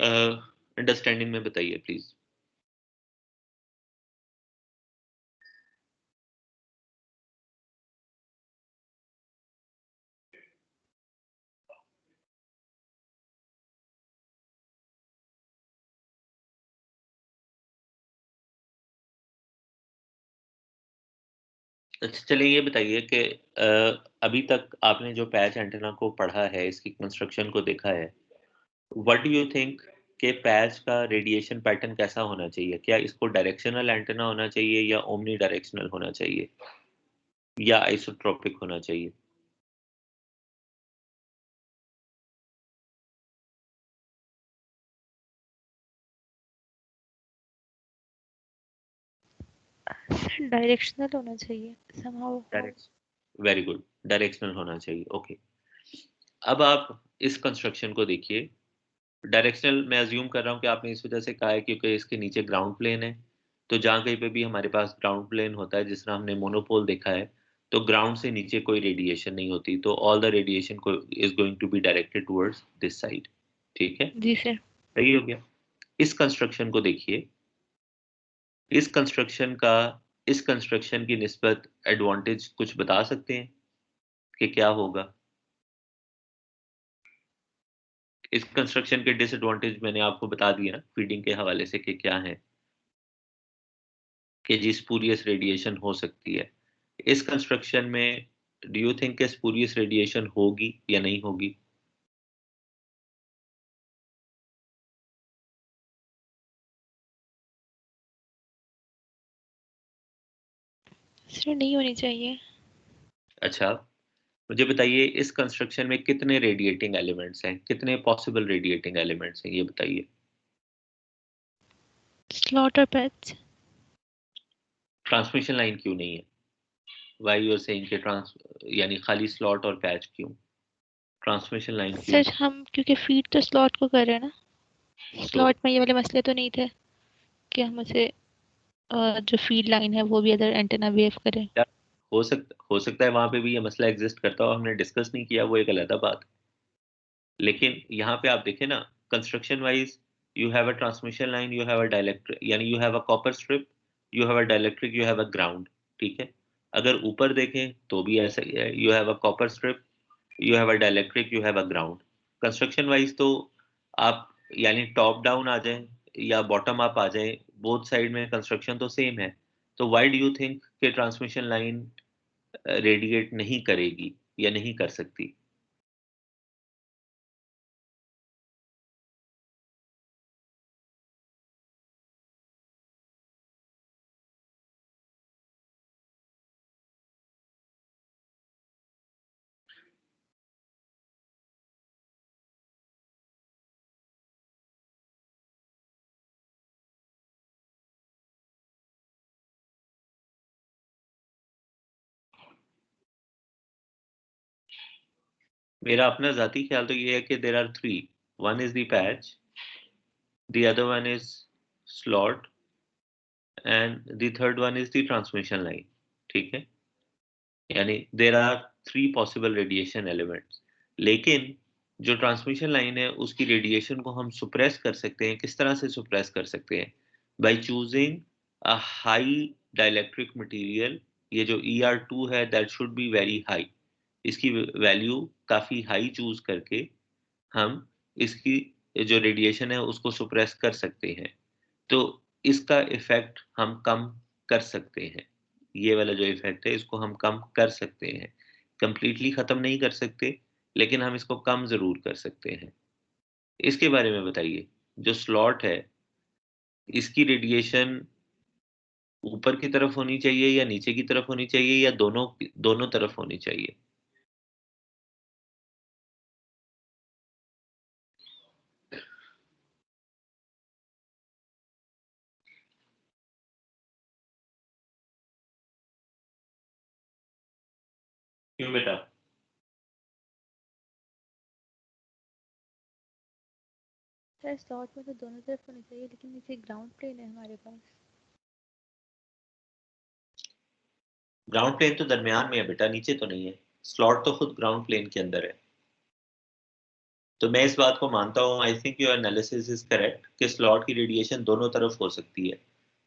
अंडरस्टैंडिंग में बताइए प्लीज। अच्छा चलिए ये बताइए कि अभी तक आपने जो पैच एंटेना को पढ़ा है, इसकी कंस्ट्रक्शन को देखा है, व्हाट डू यू थिंक के पैच का रेडिएशन पैटर्न कैसा होना चाहिए। क्या इसको डायरेक्शनल एंटेना होना चाहिए या ओमनी डायरेक्शनल होना चाहिए या आइसोट्रोपिक होना चाहिए। डायरेक्शनल होना चाहिए somehow. वेरी गुड, डायरेक्शनल होना चाहिए, ओके। अब आप इस कंस्ट्रक्शन को देखिए, डायरेक्शनल मैं अज्यूम कर रहा हूँ कि आपने इस वजह से कहा है क्योंकि इसके नीचे ग्राउंड प्लेन है, तो जहाँ कहीं पे भी हमारे पास ग्राउंड प्लेन होता है, जिस तरह हमने मोनोपोल देखा है, तो ग्राउंड से नीचे कोई रेडिएशन नहीं होती, तो ऑल द रेडिएशन को is going to be directed towards this side. ठीक है, जी सर। सही हो गया। इस कंस्ट्रक्शन को देखिए, इस कंस्ट्रक्शन की निस्बत एडवांटेज कुछ बता सकते हैं कि क्या होगा? इस कंस्ट्रक्शन के डिसएडवांटेज मैंने आपको बता दिया ना फीडिंग के हवाले से कि क्या है, कि जी स्पूरियस रेडिएशन हो सकती है। इस कंस्ट्रक्शन में डू यू थिंक कि स्पूरियस रेडिएशन होगी या नहीं होगी? सर नहीं होनी चाहिए। अच्छा, मुझे बताइए इस कंस्ट्रक्शन में कितने रेडिएटिंग एलिमेंट्स हैं, कितने पॉसिबल रेडिएटिंग एलिमेंट्स हैं, ये बताइए। स्लॉट और पैच। ट्रांसमिशन लाइन क्यों नहीं है? व्हाई यू आर सेइंग कि यानी खाली स्लॉट और पैच क्यों? ट्रांसमिशन लाइन क्यों? सर हम क्योंकि फीड तो स्लॉट को कर रहे हैं ना, तो स्लॉट में ये वाले मसले तो नहीं थे कि हम उसे जो फीड लाइन है वो भी अदर एंटेना वेव करे। क्या हो सकता है वहां पे भी ये मसला एग्जिस्ट करता हो, हमने डिस्कस नहीं किया, वो एक अलग बात है। लेकिन यहाँ पे आप देखें ना, construction wise you have a transmission line, you have a dielectric, यानी you have a copper strip, you have a dielectric, you have a ground. ठीक है, अगर ऊपर देखें तो भी ऐसा ही है, you have a copper strip, you have a dielectric, you have a ground. Construction wise तो आप यानी टॉप डाउन आ जाए या बॉटम अप आ जाए, बोथ साइड में कंस्ट्रक्शन तो सेम है। तो व्हाई डू यू थिंक कि ट्रांसमिशन लाइन रेडिएट नहीं करेगी या नहीं कर सकती? मेरा अपना जाती ख्याल तो ये है कि there are three, one is the patch, the other one is slot, and the third one is the transmission line. ठीक है, यानी there are three possible radiation elements. लेकिन जो ट्रांसमिशन लाइन है उसकी रेडिएशन को हम सुप्रेस कर सकते हैं। किस तरह से सुप्रेस कर सकते हैं? By choosing a high dielectric material. ये जो ER2 है that should be very high, इसकी वैल्यू काफी हाई चूज करके हम इसकी जो रेडिएशन है उसको सुप्रेस कर सकते हैं। तो इसका इफेक्ट हम कम कर सकते हैं। ये वाला जो इफेक्ट है इसको हम कम कर सकते हैं, कंप्लीटली खत्म नहीं कर सकते, लेकिन हम इसको कम जरूर कर सकते हैं। इसके बारे में बताइए, जो स्लॉट है इसकी रेडिएशन ऊपर की तरफ होनी चाहिए या नीचे की तरफ होनी चाहिए या दोनों दोनों तरफ होनी चाहिए? क्यों बेटा? सर स्लॉट में तो दोनों तरफ होनी चाहिए, लेकिन नीचे ग्राउंड प्लेन है हमारे पास। ग्राउंड प्लेन तो दरमियान में है बेटा, नीचे तो नहीं है। स्लॉट तो खुद ग्राउंड प्लेन के अंदर है। तो मैं इस बात को मानता हूँ, I think your analysis is correct, कि स्लॉट की रेडिएशन दोनों तरफ हो सकती है।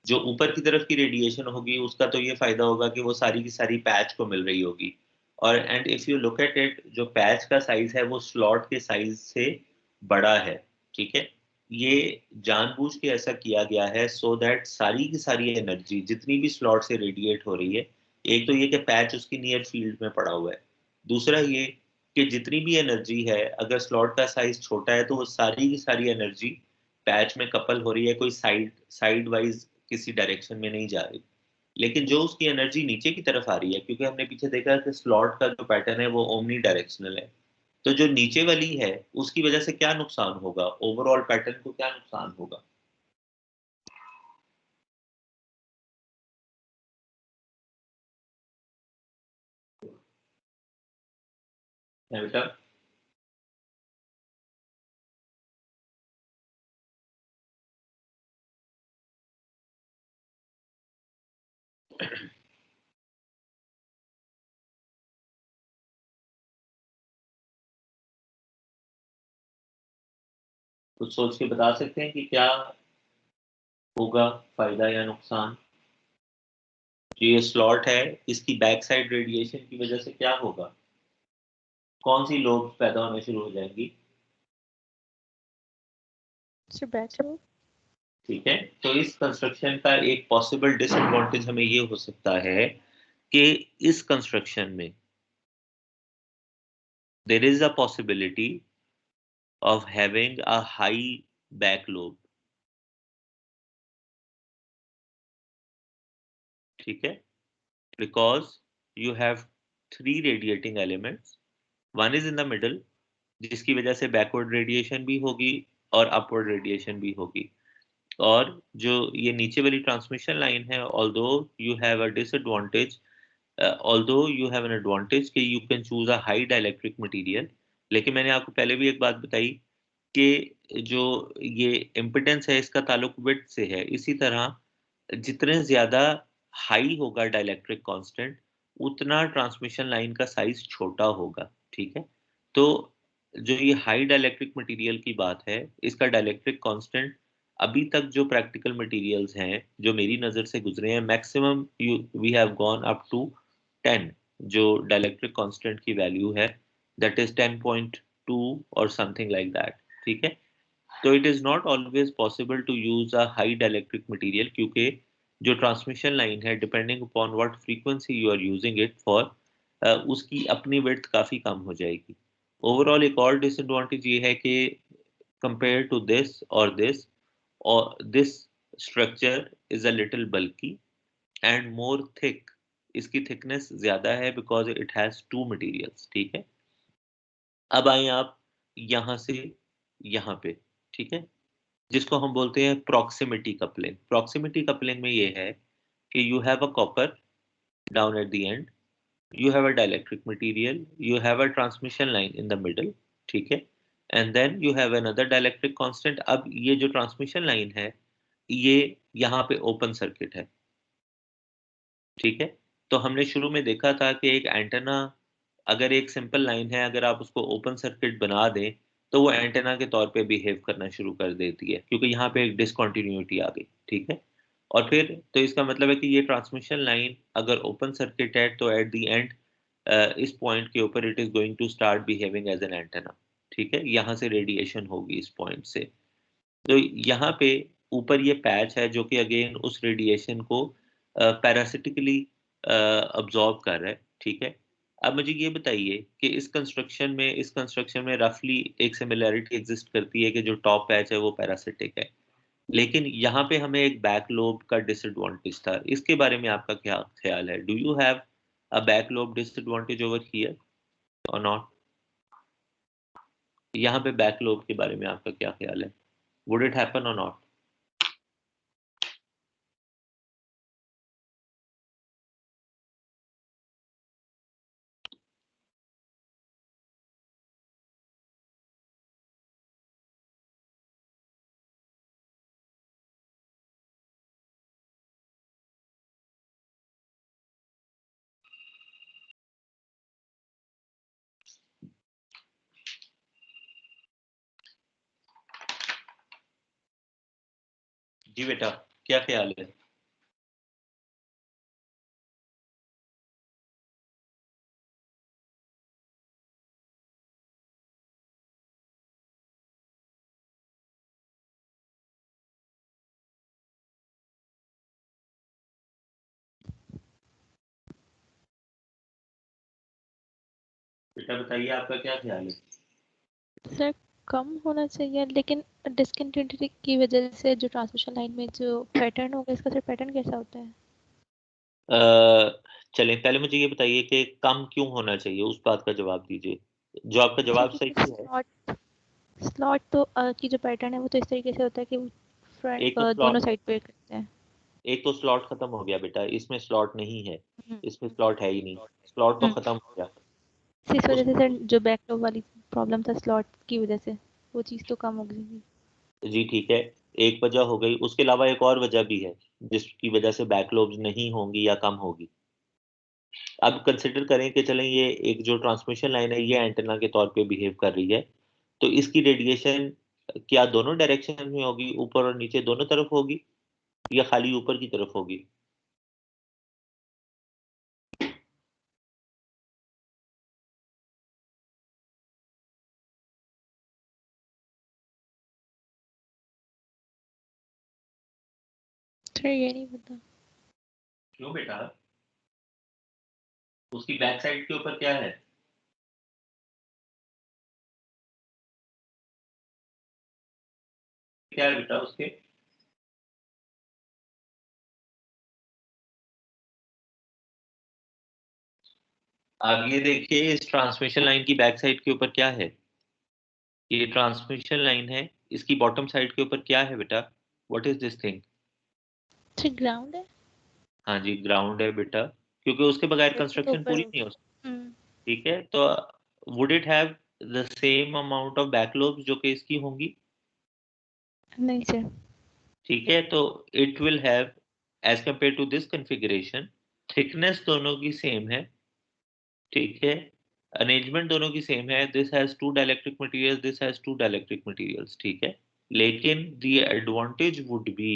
जो ऊपर की तरफ की रेडिएशन होगी उसका तो ये फायदा होगा कि वो सारी की सारी पैच को मिल रही होगी। और and if you look at it, जो पैच का साइज है वो स्लॉट के साइज से बड़ा है। ठीक है, ये जानबूझ के ऐसा किया गया है सो दैट सारी की सारी एनर्जी जितनी भी स्लॉट से रेडिएट हो रही है, एक तो ये कि पैच उसकी नियर फील्ड में पड़ा हुआ है, दूसरा ये कि जितनी भी एनर्जी है अगर स्लॉट का साइज छोटा है तो वो सारी की सारी एनर्जी पैच में कपल हो रही है, कोई साइड साइड वाइज किसी डायरेक्शन में नहीं जा रही। लेकिन जो उसकी एनर्जी नीचे की तरफ आ रही है, क्योंकि हमने पीछे देखा कि स्लॉट का जो पैटर्न है वो ओमनी डायरेक्शनल है, तो जो नीचे वाली है उसकी वजह से क्या नुकसान होगा, ओवरऑल पैटर्न को क्या नुकसान होगा? है बेटा? कुछ सोच के बता सकते हैं कि क्या होगा फायदा या नुकसान? जो ये स्लॉट है इसकी बैक साइड रेडिएशन की वजह से क्या होगा? कौन सी लोब पैदा होने शुरू हो जाएंगी? ठीक है, तो इस कंस्ट्रक्शन का एक पॉसिबल डिसएडवांटेज हमें ये हो सकता है कि इस कंस्ट्रक्शन में there is a possibility of having a high back lobe. ठीक है, because you have 3 radiating elements, one is in the middle जिसकी वजह से बैकवर्ड रेडिएशन भी होगी और अपवर्ड रेडिएशन भी होगी। और जो ये नीचे वाली ट्रांसमिशन लाइन है, although you have a disadvantage, although you have an advantage कि you can choose a high dielectric material, लेकिन मैंने आपको पहले भी एक बात बताई कि जो ये इम्पिडेंस है इसका ताल्लुक विड्थ से है। इसी तरह जितने ज्यादा हाई होगा डाइलेक्ट्रिक कांस्टेंट उतना ट्रांसमिशन लाइन का साइज छोटा होगा। ठीक है, तो जो ये हाई डाइलेक्ट्रिक मटेरियल की बात है इसका डाइलेक्ट्रिक कांस्टेंट अभी तक जो प्रैक्टिकल मटेरियल्स हैं जो मेरी नज़र से गुजरे हैं, maximum we have gone up to 10 जो डाइलेक्ट्रिक कांस्टेंट की वैल्यू है, दैट इज 10.2 और समथिंग लाइक दैट। ठीक है, तो it is not always possible to use a high dielectric material क्योंकि जो ट्रांसमिशन लाइन है depending upon what frequency you are using it for, उसकी अपनी विड्थ काफ़ी कम हो जाएगी। ओवरऑल एक और डिसएडवांटेज ये है कि कंपेयर टू दिस और this structure is a little bulky and more thick, इसकी थिकनेस ज्यादा है बिकॉज इट हैज 2 मटेरियल्स। ठीक है, अब आए आप यहाँ से यहाँ पे। ठीक है, जिसको हम बोलते हैं प्रॉक्सिमिटी कपलिंग। प्रॉक्सिमिटी कपलिंग में ये है कि you have a copper down eight the and, you have a dielectric material, you have a transmission line in the middle, ठीक है, and then you have another dielectric constant। अब ये जो transmission line है ये यहाँ पे ओपन सर्किट है। ठीक है, तो हमने शुरू में देखा था कि एक एंटेना अगर एक सिंपल लाइन है अगर आप उसको ओपन सर्किट बना दें तो वो एंटेना के तौर पे बिहेव करना शुरू कर देती है क्योंकि यहाँ पे एक डिसकंटिन्यूटी आ गई। ठीक है, और फिर तो इसका मतलब है कि ये ट्रांसमिशन लाइन अगर ओपन सर्किट है तो एट द एंड इस पॉइंट के ऊपर it is going to start behaving as an antenna. ठीक है, यहाँ से रेडिएशन होगी इस पॉइंट से। तो यहाँ पे ऊपर ये पैच है जो कि अगेन उस रेडिएशन को पैरासिटिकली अब्जॉर्ब कर रहा है। ठीक है, अब मुझे ये बताइए कि इस कंस्ट्रक्शन में रफली एक सिमिलैरिटी एग्जिस्ट करती है कि जो टॉप पैच है वो पैरासिटिक है, लेकिन यहाँ पे हमें एक बैक लोब का डिसएडवांटेज था। इसके बारे में आपका क्या ख्याल है? Do you have a back lobe disadvantage over here और नॉट? यहाँ पे बैक लोब के बारे में आपका क्या ख्याल है? वुड इट हैपन और नॉट? जी बेटा, क्या ख्याल है? बेटा बताइए आपका क्या ख्याल है? सर कम होना चाहिए, लेकिन डिसकंटिन्यूटी की वजह से जो ट्रांसमिशन लाइन में जो पैटर्न होगा इसका सर पैटर्न कैसा होता है? चलें पहले मुझे ये बताइए कि कम क्यों होना चाहिए, उस बात का जवाब दीजिए। जो आपका जवाब सही है, स्लॉट तो की जो पैटर्न है वो तो इस तरीके से होता है कि फ्रंट एक तो दोनों स्लॉट, साइड पे करते हैं। एक तो स्लॉट खत्म हो गया बेटा, इसमें स्लॉट नहीं है, इसमें स्लॉट है ही नहीं, स्लॉट तो खत्म हो गया। इस वजह उस से सर जो बैकलॉग वाली प्रॉब्लम था स्लॉट की वजह से वो चीज़ तो कम हो गई। जी ठीक है, एक वजह हो गई, उसके अलावा एक और वजह भी है जिसकी वजह से बैकलोब्स नहीं होंगी या कम होगी। अब कंसिडर करें कि चलें ये एक जो ट्रांसमिशन लाइन है ये एंटेना के तौर पे बिहेव कर रही है, तो इसकी रेडिएशन क्या दोनों डायरेक्शन में होगी, ऊपर और नीचे दोनों तरफ होगी, या खाली ऊपर की तरफ होगी? सर ये नहीं पता। क्यों बेटा, उसकी बैक साइड के ऊपर क्या है? क्या है बेटा उसके? आगे देखिए, इस ट्रांसमिशन लाइन की बैक साइड के ऊपर क्या है? ये ट्रांसमिशन लाइन है, इसकी बॉटम साइड के ऊपर क्या है बेटा? What is this thing? Sir ground है। हाँ जी, ग्राउंड है बेटा, क्योंकि उसके बगैर जैसे तो कंस्ट्रक्शन ऊपर पूरी नहीं हो सकती। हम्म, ठीक है, तो would it have the same amount of backlobes जो कि इसकी होंगी? नहीं सर। ठीक है, तो it will have, as compare to this configuration, thickness दोनों की सेम है। ठीक है, अरेंजमेंट दोनों की सेम है, this has two dielectric materials, this has two dielectric materials. ठीक है, लेकिन द एडवांटेज वुड बी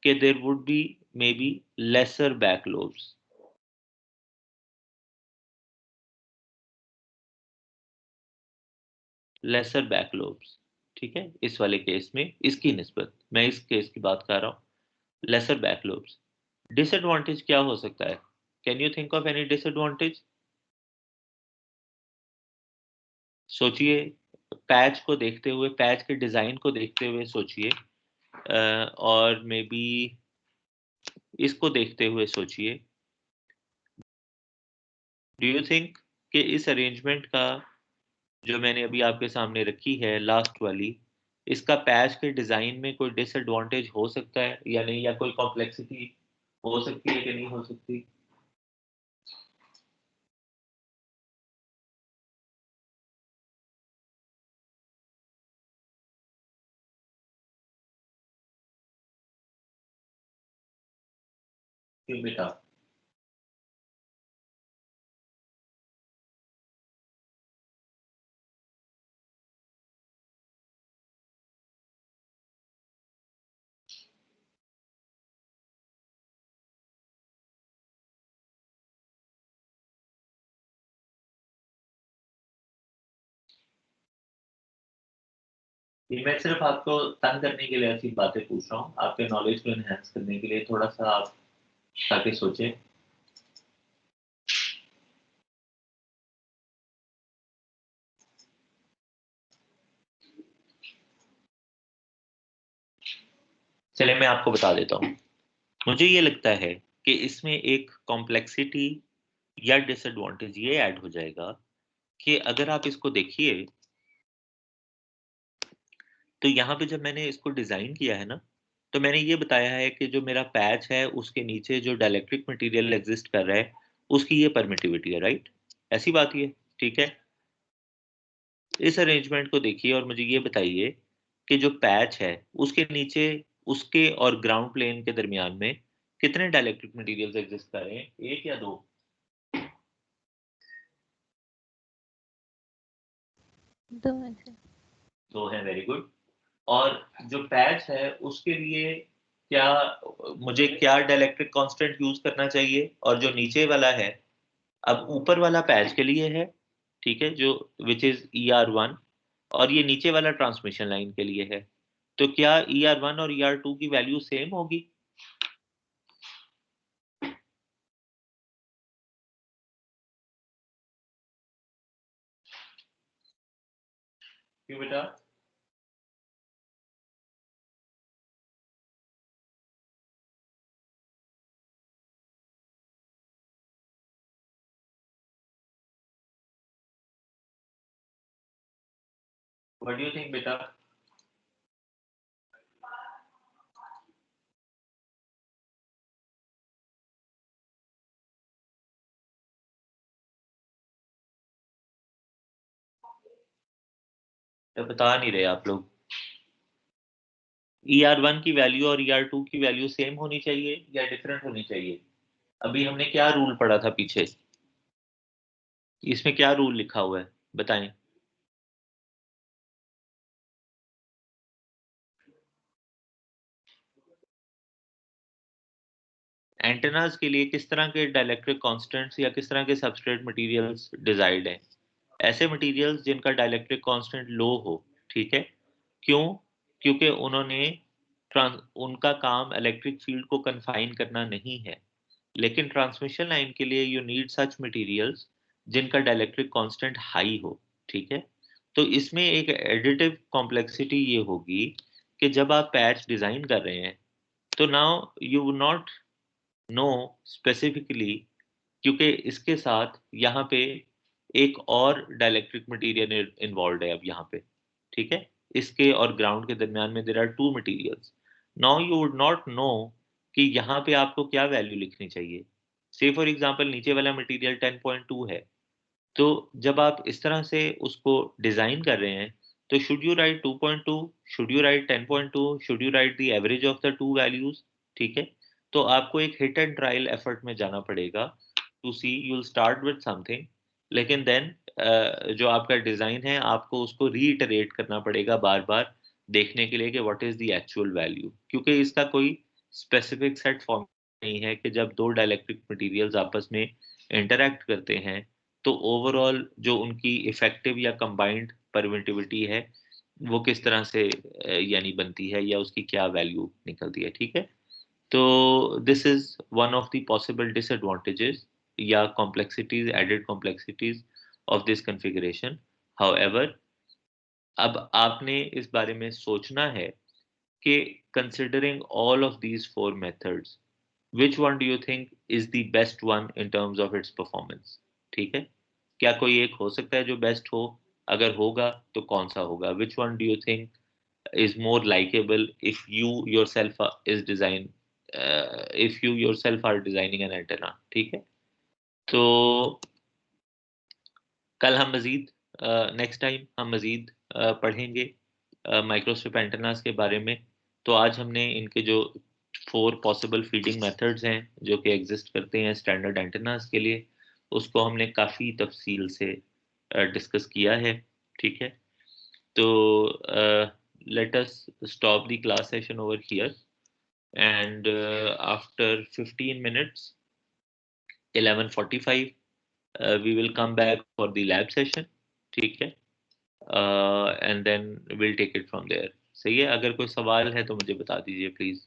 कि there would be maybe lesser backlobes, lesser backlobes. ठीक है, इस वाले केस में इसकी निस्बत, मैं इस केस की बात कर रहा हूँ, लेसर बैकलोब्स। डिसएडवांटेज क्या हो सकता है? Can you think of any disadvantage? सोचिए, पैच को देखते हुए, पैच के डिजाइन को देखते हुए सोचिए, और मे बी इसको देखते हुए सोचिए। डू यू थिंक कि इस अरेंजमेंट का जो मैंने अभी आपके सामने रखी है लास्ट वाली, इसका पैच के डिजाइन में कोई डिसएडवांटेज हो सकता है या नहीं, या कोई कॉम्प्लेक्सिटी हो सकती है कि नहीं हो सकती? क्यों बेटा? ये मैं सिर्फ आपको तंग करने के लिए ऐसी बातें पूछ रहा हूँ, आपके नॉलेज को एनहेंस करने के लिए, थोड़ा सा आप ताकि सोचें। चले मैं आपको बता देता हूँ, मुझे ये लगता है कि इसमें एक कॉम्प्लेक्सिटी या डिसएडवांटेज ये ऐड हो जाएगा कि अगर आप इसको देखिए, तो यहाँ पे जब मैंने इसको डिजाइन किया है ना, तो मैंने ये बताया है कि जो मेरा पैच है उसके नीचे जो डाइलेक्ट्रिक मटेरियल एग्जिस्ट कर रहा है उसकी ये परमिटिविटी है, राइट? ऐसी बात ही है। ठीक है, इस अरेंजमेंट को देखिए और मुझे ये बताइए कि जो पैच है उसके नीचे, उसके और ग्राउंड प्लेन के दरमियान में कितने डाइलेक्ट्रिक मटेरियल्स एग्जिस्ट कर रहे हैं, एक या दो? दो में से। दो है, वेरी गुड। और जो पैच है उसके लिए क्या, मुझे क्या डाइलेक्ट्रिक कांस्टेंट यूज करना चाहिए? और जो नीचे वाला है, अब ऊपर वाला पैच के लिए है, ठीक है, जो विच इज ER1, और ये नीचे वाला ट्रांसमिशन लाइन के लिए है, तो क्या ER1 और ER2 की वैल्यू सेम होगी? क्यों बेटा? व्हाट डू यू थिंक बेटा? तो बता नहीं रहे आप लोग। ER1 की वैल्यू और ER2 की वैल्यू सेम होनी चाहिए या डिफरेंट होनी चाहिए? अभी हमने क्या रूल पढ़ा था पीछे, इसमें क्या रूल लिखा हुआ है बताएं? एंटेनास के लिए किस तरह के डाइलेक्ट्रिक कांस्टेंट्स या किस तरह के सबस्ट्रेट मटेरियल्स डिजाइर्ड हैं? ऐसे मटेरियल्स जिनका डाइलेक्ट्रिक कांस्टेंट लो हो, ठीक है? क्यों? क्योंकि उनका काम इलेक्ट्रिक फील्ड को कन्फाइन करना नहीं है, लेकिन ट्रांसमिशन लाइन के लिए यू नीड सच मटेरियल्स जिनका डाइलेक्ट्रिक कांस्टेंट हाई हो, ठीक है? तो इसमें एक एडिटिव कॉम्प्लेक्सिटी ये होगी कि जब आप पैच डिजाइन कर रहे हैं तो now you would not know specifically, क्योंकि इसके साथ यहाँ पे एक और डाइलेक्ट्रिक मटेरियल इन्वॉल्व है अब यहाँ पे, ठीक है? इसके और ग्राउंड के दरमियान में there are two materials. Now you would not know कि यहाँ पे आपको क्या वैल्यू लिखनी चाहिए। से फॉर एग्जांपल नीचे वाला मटेरियल 10.2 है, तो जब आप इस तरह से उसको डिजाइन कर रहे हैं तो should you right 2.2, should you right 10.2, should you right the average of the two values, ठीक है? तो आपको एक हिट एंड ट्रायल एफर्ट में जाना पड़ेगा to see, you will start with something, लेकिन देन जो आपका डिजाइन है आपको उसको रीइटरेट करना पड़ेगा बार बार देखने के लिए कि what is the actual value, क्योंकि इसका कोई स्पेसिफिक सेट फॉर्म नहीं है कि जब दो डाइलेक्ट्रिक मटेरियल्स आपस में इंटरैक्ट करते हैं तो ओवरऑल जो उनकी इफेक्टिव या कंबाइंड परमिटिविटी है वो किस तरह से यानी बनती है या उसकी क्या वैल्यू निकलती है, ठीक है? तो this is one of the possible disadvantages या complexities, added complexities of this configuration. However, अब आपने इस बारे में सोचना है कि considering all of these four methods, which one do you think is the best one in terms of its performance? ठीक है? क्या कोई एक हो सकता है जो बेस्ट हो? अगर होगा तो कौन सा होगा? Which one do you think is more likable if you yourself is design if you yourself are designing an antenna? ठीक है? तो कल हम मजीद नेक्स्ट टाइम हम मजीद पढ़ेंगे माइक्रोस्ट्रिप एंटेनास के बारे में। तो आज हमने इनके जो 4 पॉसिबल फीडिंग मेथड्स हैं जो कि एग्जिस्ट करते हैं स्टैंडर्ड एंटेनास के लिए, उसको हमने काफ़ी तफसील से डिस्कस किया है, ठीक है? तो let us stop the class session over here and after 15 minutes 11:45 we will come back for the lab session, ठीक है? and then we'll take it from there. सही है? अगर कोई सवाल है तो मुझे बता दीजिए प्लीज।